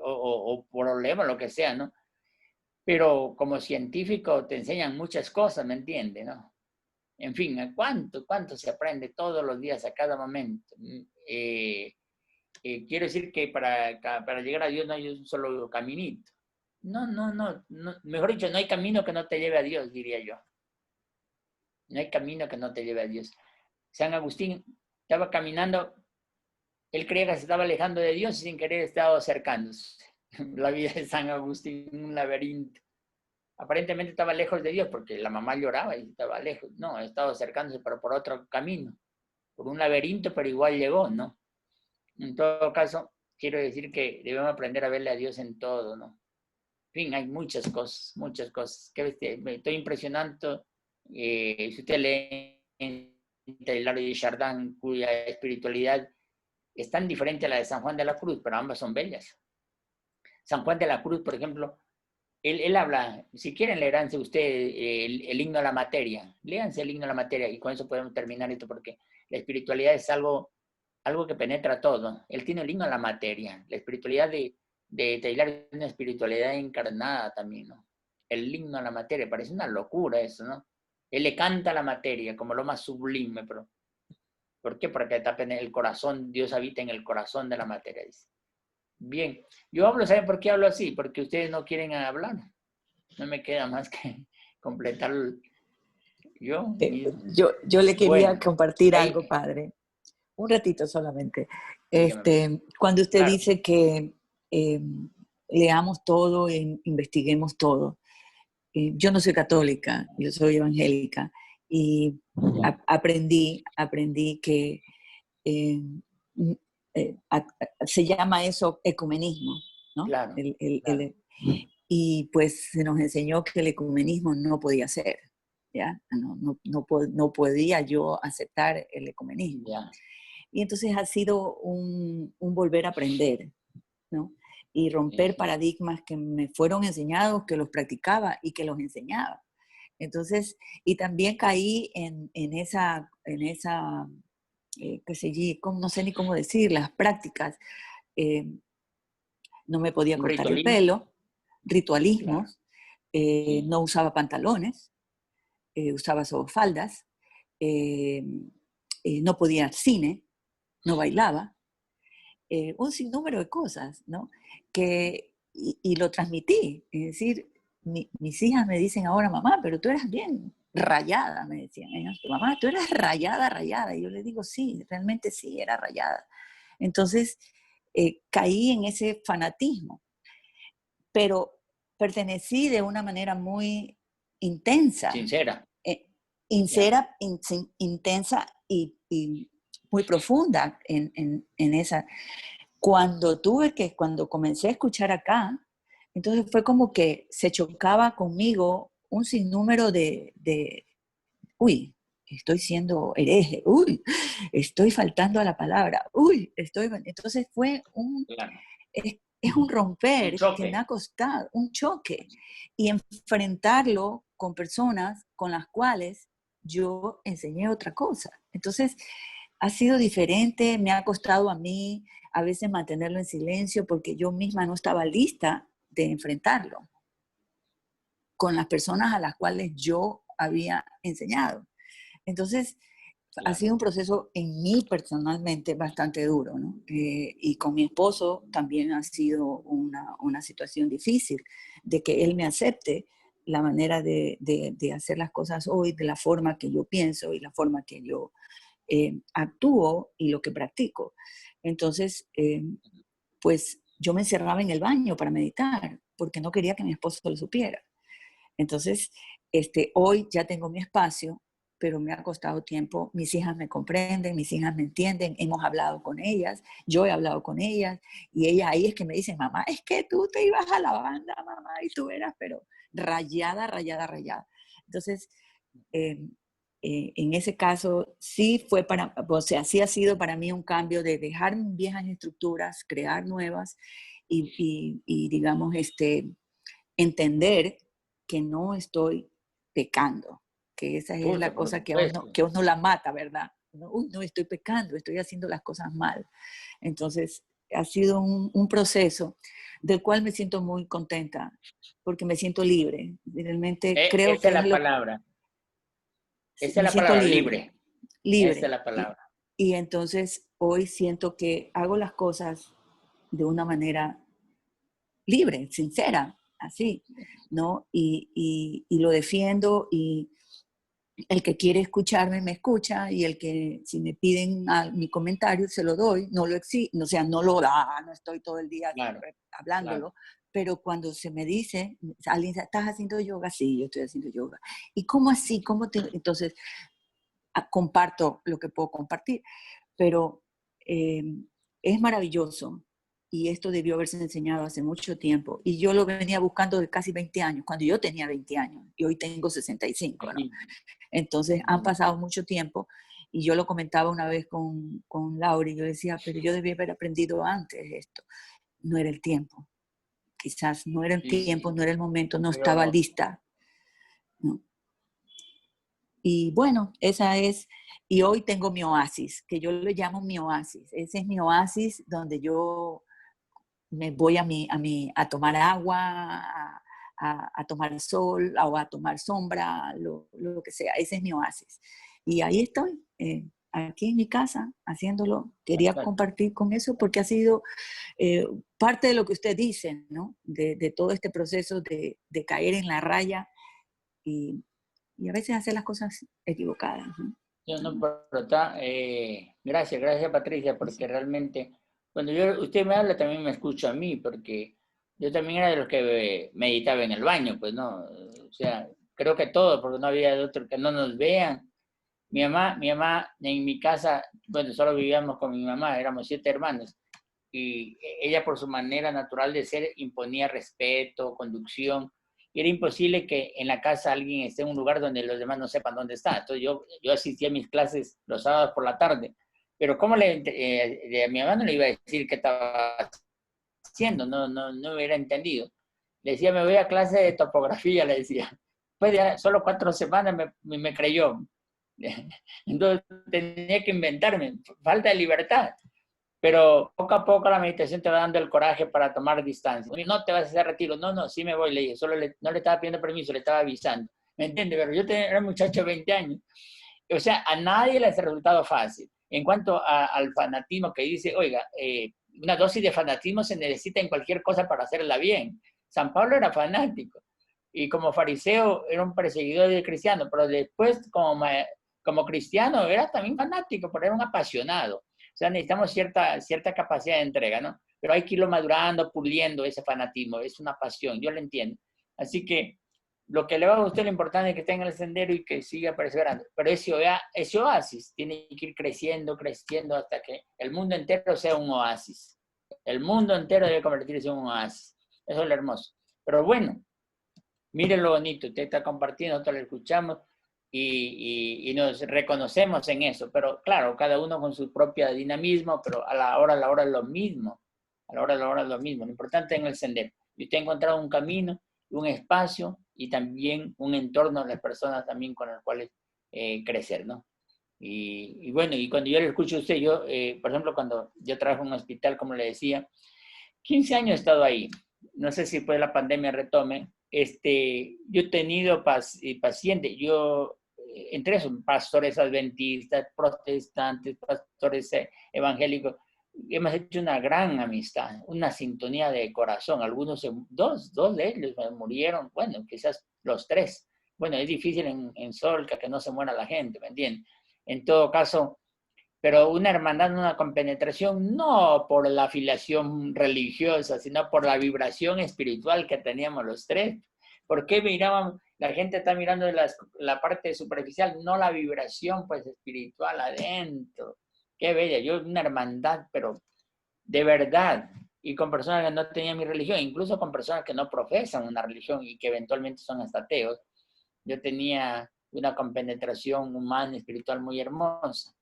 Speaker 2: o problema, lo que sea, ¿no? Pero como científico te enseñan muchas cosas, ¿me entiendes, no? En fin, ¿cuánto se aprende todos los días, a cada momento? Quiero decir que para llegar a Dios no hay un solo caminito. No, mejor dicho, no hay camino que no te lleve a Dios, diría yo. No hay camino que no te lleve a Dios. San Agustín estaba caminando, él creía que se estaba alejando de Dios y sin querer estaba acercándose. La vida de San Agustín, un laberinto. Aparentemente estaba lejos de Dios porque la mamá lloraba y estaba lejos. No, estaba acercándose, pero por otro camino, por un laberinto, pero igual llegó, ¿no? En todo caso, quiero decir que debemos aprender a verle a Dios en todo, ¿no? En fin, hay muchas cosas. Me estoy impresionando. Si usted lee en Hilario de Chardin, cuya espiritualidad es tan diferente a la de San Juan de la Cruz, pero ambas son bellas. San Juan de la Cruz, por ejemplo, él habla, si quieren leeránse usted el himno a la materia, léanse el himno a la materia y con eso podemos terminar esto porque la espiritualidad es algo que penetra todo. Él tiene el himno a la materia, la espiritualidad de Taylor es una espiritualidad encarnada también, ¿no? El himno a la materia, parece una locura eso, ¿no? Él le canta a la materia como lo más sublime, pero ¿por qué? Porque tapen el corazón, Dios habita en el corazón de la materia, dice. Bien, yo hablo, ¿saben por qué hablo así? Porque ustedes no quieren hablar. No me queda más que completar yo mismo.
Speaker 3: Yo le quería
Speaker 2: Bueno,
Speaker 3: compartir
Speaker 2: ahí,
Speaker 3: algo, padre. Un ratito solamente.
Speaker 2: dígame.
Speaker 3: Cuando usted
Speaker 2: Claro.
Speaker 3: dice que leamos todo e investiguemos todo. Yo no soy católica, yo soy evangélica y aprendí que eh, se llama eso ecumenismo, ¿no?
Speaker 2: Claro, claro.
Speaker 3: Y pues se nos enseñó que el ecumenismo no podía ser, ¿ya? No podía yo aceptar el ecumenismo.
Speaker 2: Ya.
Speaker 3: Y entonces ha sido un volver a aprender, ¿no? Y romper paradigmas que me fueron enseñados, que los practicaba y que los enseñaba. Entonces, y también caí en esa qué sé yo, no sé ni cómo decir, las prácticas. No me podía
Speaker 2: Un
Speaker 3: cortar el
Speaker 2: ritualismo.
Speaker 3: pelo, ritualismos,
Speaker 2: Claro.
Speaker 3: no usaba pantalones, usaba solo faldas, no podía ir al cine, no bailaba, un sinnúmero de cosas, ¿no? Y lo transmití, es decir, mis hijas me dicen ahora, mamá, pero tú eras bien rayada, me decían ellas, mamá, tú eras rayada, rayada, y yo le digo, sí, realmente sí, era rayada. Entonces, caí en ese fanatismo, pero pertenecí de una manera muy intensa,
Speaker 2: Sincera.
Speaker 3: sincera, intensa y muy profunda en esa. Cuando comencé a escuchar acá, entonces fue como que se chocaba conmigo un sinnúmero uy, estoy siendo hereje, uy, estoy faltando a la palabra, uy, entonces
Speaker 2: Claro.
Speaker 3: es un
Speaker 2: Un
Speaker 3: romper que me
Speaker 2: choque.
Speaker 3: ha costado, un choque, y enfrentarlo con personas con las cuales yo enseñé otra cosa. Entonces, ha sido diferente, me ha costado a mí a veces mantenerlo en silencio porque yo misma no estaba lista de enfrentarlo con las personas a las cuales yo había enseñado. Entonces, ha
Speaker 2: Claro.
Speaker 3: sido un proceso en mí personalmente bastante duro, ¿no? Y con mi esposo también ha sido una situación difícil, de que él me acepte la manera de hacer las cosas hoy, de la forma que yo pienso y la forma que yo actúo y lo que practico. Entonces, pues yo me encerraba en el baño para meditar, porque no quería que mi esposo lo supiera. Entonces, hoy ya tengo mi espacio, pero me ha costado tiempo. Mis hijas me comprenden, mis hijas me entienden, hemos hablado con ellas, yo he hablado con ellas, y ellas ahí es que me dicen, mamá, es que tú te ibas a la banda, mamá, y tú eras, pero rayada, rayada, rayada. Entonces, eh, en ese caso, sí sí ha sido para mí un cambio de dejar viejas estructuras, crear nuevas, y digamos, entender que no estoy pecando, que esa es la
Speaker 2: Por
Speaker 3: cosa
Speaker 2: supuesto.
Speaker 3: que a uno la mata, ¿verdad? Uy, no estoy pecando, estoy haciendo las cosas mal. Entonces, ha sido un proceso del cual me siento muy contenta, porque me siento libre. Realmente creo
Speaker 2: Esa es
Speaker 3: que es
Speaker 2: la
Speaker 3: lo,
Speaker 2: palabra. Esa es
Speaker 3: me
Speaker 2: la
Speaker 3: siento
Speaker 2: palabra,
Speaker 3: libre,
Speaker 2: libre. Esa es
Speaker 3: libre.
Speaker 2: la palabra.
Speaker 3: Y entonces hoy siento que hago las cosas de una manera libre, sincera, así, ¿no? Y lo defiendo el que quiere escucharme me escucha, y el que, si me piden mi comentario, se lo doy, no lo exijo, o sea, no lo da, no estoy todo el día
Speaker 2: Claro,
Speaker 3: hablándolo,
Speaker 2: claro.
Speaker 3: pero cuando se me dice, alguien dice, ¿estás haciendo yoga? Sí, yo estoy haciendo yoga. ¿Y cómo así? Entonces, comparto lo que puedo compartir, pero eh, es maravilloso, y esto debió haberse enseñado hace mucho tiempo, y yo lo venía buscando de casi 20 años, cuando yo tenía 20 años, y hoy tengo 65, ¿no? Entonces han pasado mucho tiempo, y yo lo comentaba una vez con Laura, y yo decía, pero yo debía haber aprendido antes esto. No era el tiempo, quizás no era el
Speaker 2: Sí,
Speaker 3: tiempo,
Speaker 2: sí.
Speaker 3: no era el momento, no estaba
Speaker 2: Pero
Speaker 3: lista, ¿no? Y bueno, esa es, y hoy tengo mi oasis, que yo le llamo mi oasis. Ese es mi oasis donde yo me voy a tomar agua, a tomar sol, o a tomar sombra, lo que sea. Ese es mi oasis. Y ahí estoy, aquí en mi casa, haciéndolo. Quería
Speaker 2: fantástico.
Speaker 3: compartir con eso porque ha sido parte de lo que usted dice, ¿no? De todo este proceso de caer en la raya, y, y a veces hacer las cosas equivocadas, ¿no?
Speaker 2: Yo no, pero está, gracias, gracias Patricia, porque realmente cuando usted me habla también me escucha a mí, porque yo también era de los que meditaba en el baño, pues no, o sea, creo que todo, porque no había otro que no nos vean. Mi mamá en mi casa, bueno, solo vivíamos con mi mamá, éramos 7 hermanos, y ella por su manera natural de ser imponía respeto, conducción, y era imposible que en la casa alguien esté en un lugar donde los demás no sepan dónde está. Entonces yo asistía a mis clases los sábados por la tarde, pero ¿cómo a mi mamá no le iba a decir qué estaba haciendo? No hubiera entendido. Le decía, me voy a clase de topografía, le decía. Después de solo 4 semanas me creyó. Entonces tenía que inventarme, falta de libertad. Pero poco a poco la meditación te va dando el coraje para tomar distancia. No te vas a hacer retiro, no, sí me voy, le dije, no le estaba pidiendo permiso, le estaba avisando. ¿Me entiendes? Pero yo era un muchacho de 20 años. O sea, a nadie le hace resultado fácil. En cuanto al fanatismo que dice, oiga, una dosis de fanatismo se necesita en cualquier cosa para hacerla bien. San Pablo era fanático y como fariseo era un perseguidor de cristianos, pero después como cristiano era también fanático, pero era un apasionado. O sea, necesitamos cierta capacidad de entrega, ¿no? Pero hay que irlo madurando, puliendo ese fanatismo, es una pasión, yo lo entiendo. Así que lo que le va a usted, lo importante es que esté en el sendero y que siga perseverando. Pero ese oasis tiene que ir creciendo, creciendo hasta que el mundo entero sea un oasis. El mundo entero debe convertirse en un oasis. Eso es lo hermoso. Pero bueno, miren lo bonito, usted está compartiendo, nosotros lo escuchamos y nos reconocemos en eso. Pero claro, cada uno con su propia dinamismo, pero a la hora es lo mismo. A la hora es lo mismo. Lo importante es en el sendero. Y usted ha encontrado un camino, un espacio y también un entorno de las personas también con las cuales crecer, ¿no? Y bueno, y cuando yo le escucho a usted, por ejemplo, cuando yo trabajo en un hospital, como le decía, 15 años he estado ahí. No sé si después de la pandemia retome. Yo he tenido pacientes, entre esos, pastores adventistas, protestantes, pastores evangélicos, hemos hecho una gran amistad, una sintonía de corazón. Algunos, dos de ellos murieron, bueno, quizás los 3. Bueno, es difícil en Solca que no se muera la gente, ¿me entiendes? En todo caso, pero una hermandad, una compenetración, no por la afiliación religiosa, sino por la vibración espiritual que teníamos los 3. ¿Por qué mirábamos? La gente está mirando la parte superficial, no la vibración pues espiritual adentro. Qué bella, yo una hermandad, pero de verdad, y con personas que no tenían mi religión, incluso con personas que no profesan una religión y que eventualmente son hasta ateos, yo tenía una compenetración humana, espiritual muy hermosa.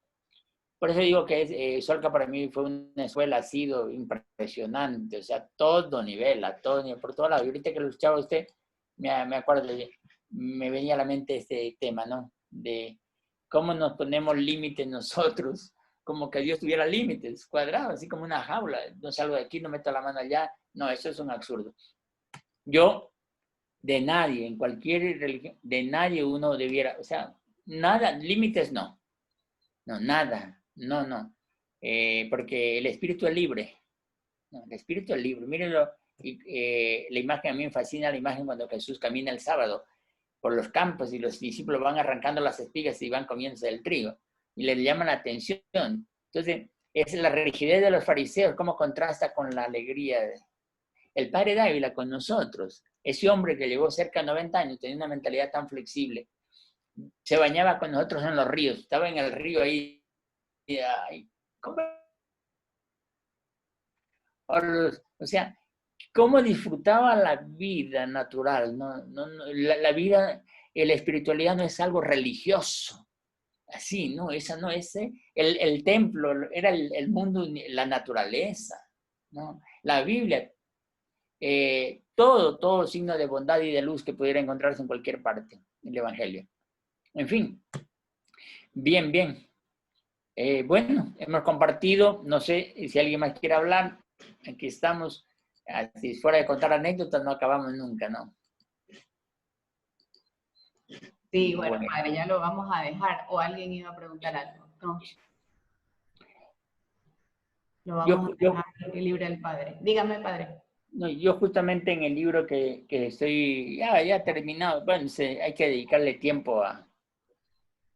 Speaker 2: Por eso digo que Solca para mí fue una escuela, ha sido impresionante, o sea, a todo nivel, por toda la vida. Ahorita que lo escuchaba usted, me acuerdo, me venía a la mente este tema, ¿no? De cómo nos ponemos límites nosotros, como que Dios tuviera límites cuadrados, así como una jaula. No salgo de aquí, no meto la mano allá. No, eso es un absurdo. Yo, de nadie, en cualquier religión, de nadie uno debiera, o sea, nada, límites no. No, nada, no. Porque el espíritu es libre. No, el espíritu es libre. Mírenlo, la imagen a mí me fascina, la imagen cuando Jesús camina el sábado. por los campos y los discípulos van arrancando las espigas y van comiéndose el trigo. Y les llama la atención. Entonces, es la rigidez de los fariseos, cómo contrasta con la alegría el padre Dávila con nosotros. Ese hombre que llegó cerca de 90 años, tenía una mentalidad tan flexible, se bañaba con nosotros en los ríos, estaba en el río ahí. ¿Cómo? O sea, cómo disfrutaba la vida natural. La vida, la espiritualidad no es algo religioso. Así, ¿no? Esa no es el templo, era el mundo, la naturaleza, ¿no? La Biblia, todo signo de bondad y de luz que pudiera encontrarse en cualquier parte, el Evangelio. En fin, bien. Bueno, hemos compartido, no sé si alguien más quiere hablar, aquí estamos. Si fuera de contar anécdotas no acabamos nunca, ¿no?
Speaker 1: Sí, bueno, padre, ya lo vamos a dejar. ¿O alguien iba a preguntar algo? No. Lo vamos a dejar el libro del padre. Dígame, padre.
Speaker 2: No, yo justamente en el libro que estoy ya terminado, bueno, hay que dedicarle tiempo a...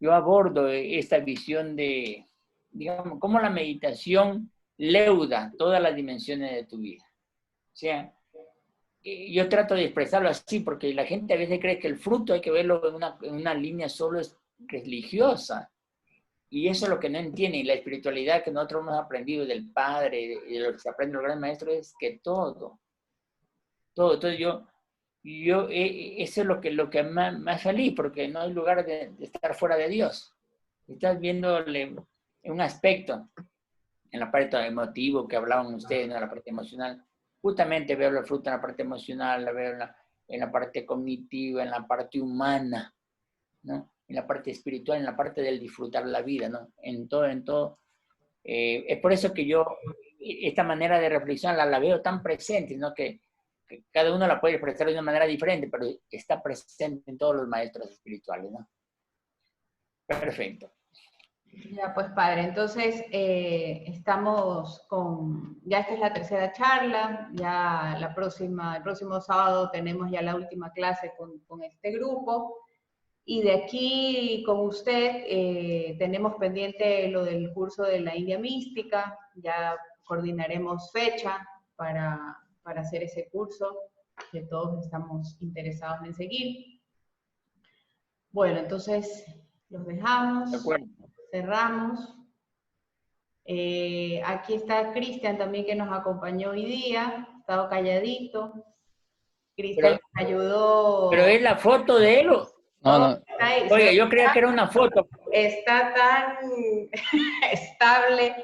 Speaker 2: Yo abordo esta visión de, digamos, cómo la meditación leuda todas las dimensiones de tu vida. O sea, yo trato de expresarlo así porque la gente a veces cree que el fruto hay que verlo en una línea solo religiosa. Y eso es lo que no entienden. Y la espiritualidad que nosotros hemos aprendido del Padre y de lo que se aprende de los grandes maestros es que todo. Entonces eso es lo que más feliz, porque no hay lugar de estar fuera de Dios. Estás viéndole un aspecto en la parte emotivo que hablaban ustedes, ¿no? En la parte emocional. Justamente veo el fruto en la parte emocional, la veo en la parte cognitiva, en la parte humana, ¿no? En la parte espiritual, en la parte del disfrutar la vida, ¿no? En todo. Es por eso que yo esta manera de reflexión la veo tan presente, ¿no? Que cada uno la puede expresar de una manera diferente, pero está presente en todos los maestros espirituales, ¿no? Perfecto.
Speaker 1: Ya, pues padre, entonces estamos ya esta es la tercera charla, ya el próximo sábado tenemos ya la última clase con este grupo, y de aquí con usted tenemos pendiente lo del curso de la India Mística, ya coordinaremos fecha para hacer ese curso, que todos estamos interesados en seguir. Bueno, entonces los dejamos.
Speaker 2: De acuerdo.
Speaker 1: Cerramos. Aquí está Cristian también que nos acompañó hoy día, ha estado calladito. Cristian nos ayudó.
Speaker 2: ¿Pero es la foto de él?
Speaker 4: No.
Speaker 2: Oye, yo creía que era una foto.
Speaker 1: Está tan estable.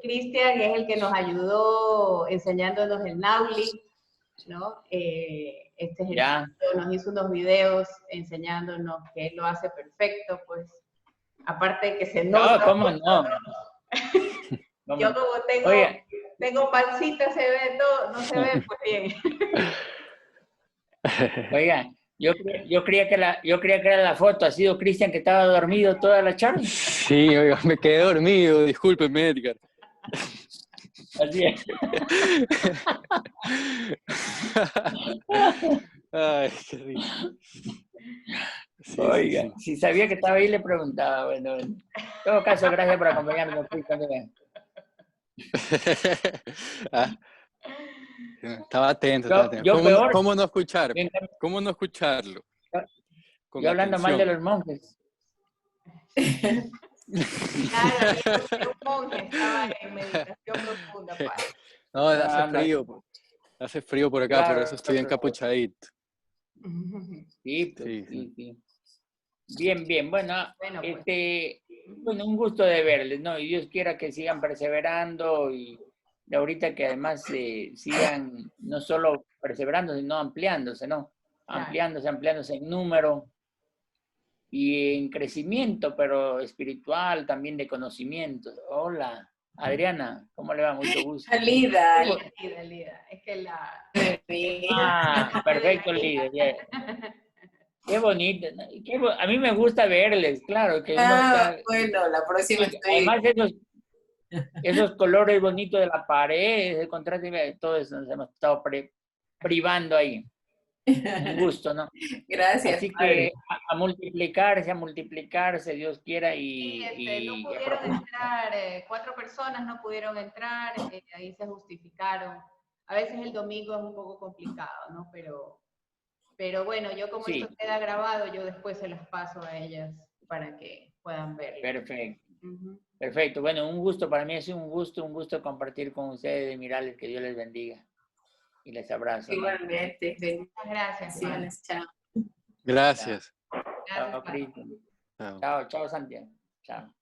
Speaker 1: Cristian es el que nos ayudó enseñándonos el Nauli, ¿no? Nos hizo unos videos enseñándonos que él lo hace perfecto, pues. Aparte de que se nota.
Speaker 2: No, ¿cómo no?
Speaker 1: Yo como tengo pancita, se ve todo, no se ve pues bien.
Speaker 2: Oiga, yo creía que era la foto, ha sido Cristian que estaba dormido toda la charla.
Speaker 4: Sí, oiga, me quedé dormido, discúlpeme, Edgar.
Speaker 2: Así es.
Speaker 4: Ay, qué rico.
Speaker 2: Sí, oiga, si sabía que estaba ahí le preguntaba. Bueno, en todo caso, gracias por acompañarnos.
Speaker 4: Estaba atento. ¿Cómo no escuchar? ¿Cómo no escucharlo?
Speaker 2: Yo hablando mal de los monjes.
Speaker 1: Claro, un monje estaba en meditación profunda.
Speaker 4: No, hace frío por acá, por eso estoy encapuchadito.
Speaker 2: Sí. Bien. Bueno, un gusto de verles, ¿no? Y Dios quiera que sigan perseverando y ahorita que además sigan no solo perseverando, sino ampliándose, ¿no? Ampliándose en número y en crecimiento, pero espiritual, también de conocimiento. Hola, Adriana, ¿cómo le va? Mucho gusto.
Speaker 1: Lida. Es que
Speaker 2: perfecto, Lida. Yeah. Qué bonito. A mí me gusta verles, claro.
Speaker 5: Bueno, la próxima estoy...
Speaker 2: Además, esos colores bonitos de la pared, el contraste, todo eso nos hemos estado privando ahí. Un gusto, ¿no?
Speaker 5: Gracias.
Speaker 2: Así que a multiplicarse, Dios quiera, y,
Speaker 1: no pudieron entrar, 4 personas no pudieron entrar, ahí se justificaron. A veces el domingo es un poco complicado, ¿no? Pero bueno, yo como esto queda grabado, yo después se las paso a ellas para que puedan verlo.
Speaker 2: Perfecto. Perfecto. Bueno, un gusto, para mí es un gusto compartir con ustedes y mirarles, que Dios les bendiga. Y les abrazo.
Speaker 5: Igualmente.
Speaker 1: Muchas gracias.
Speaker 5: Chao.
Speaker 4: Gracias.
Speaker 2: Chao, Cristian. Chao, Santiago. Chao.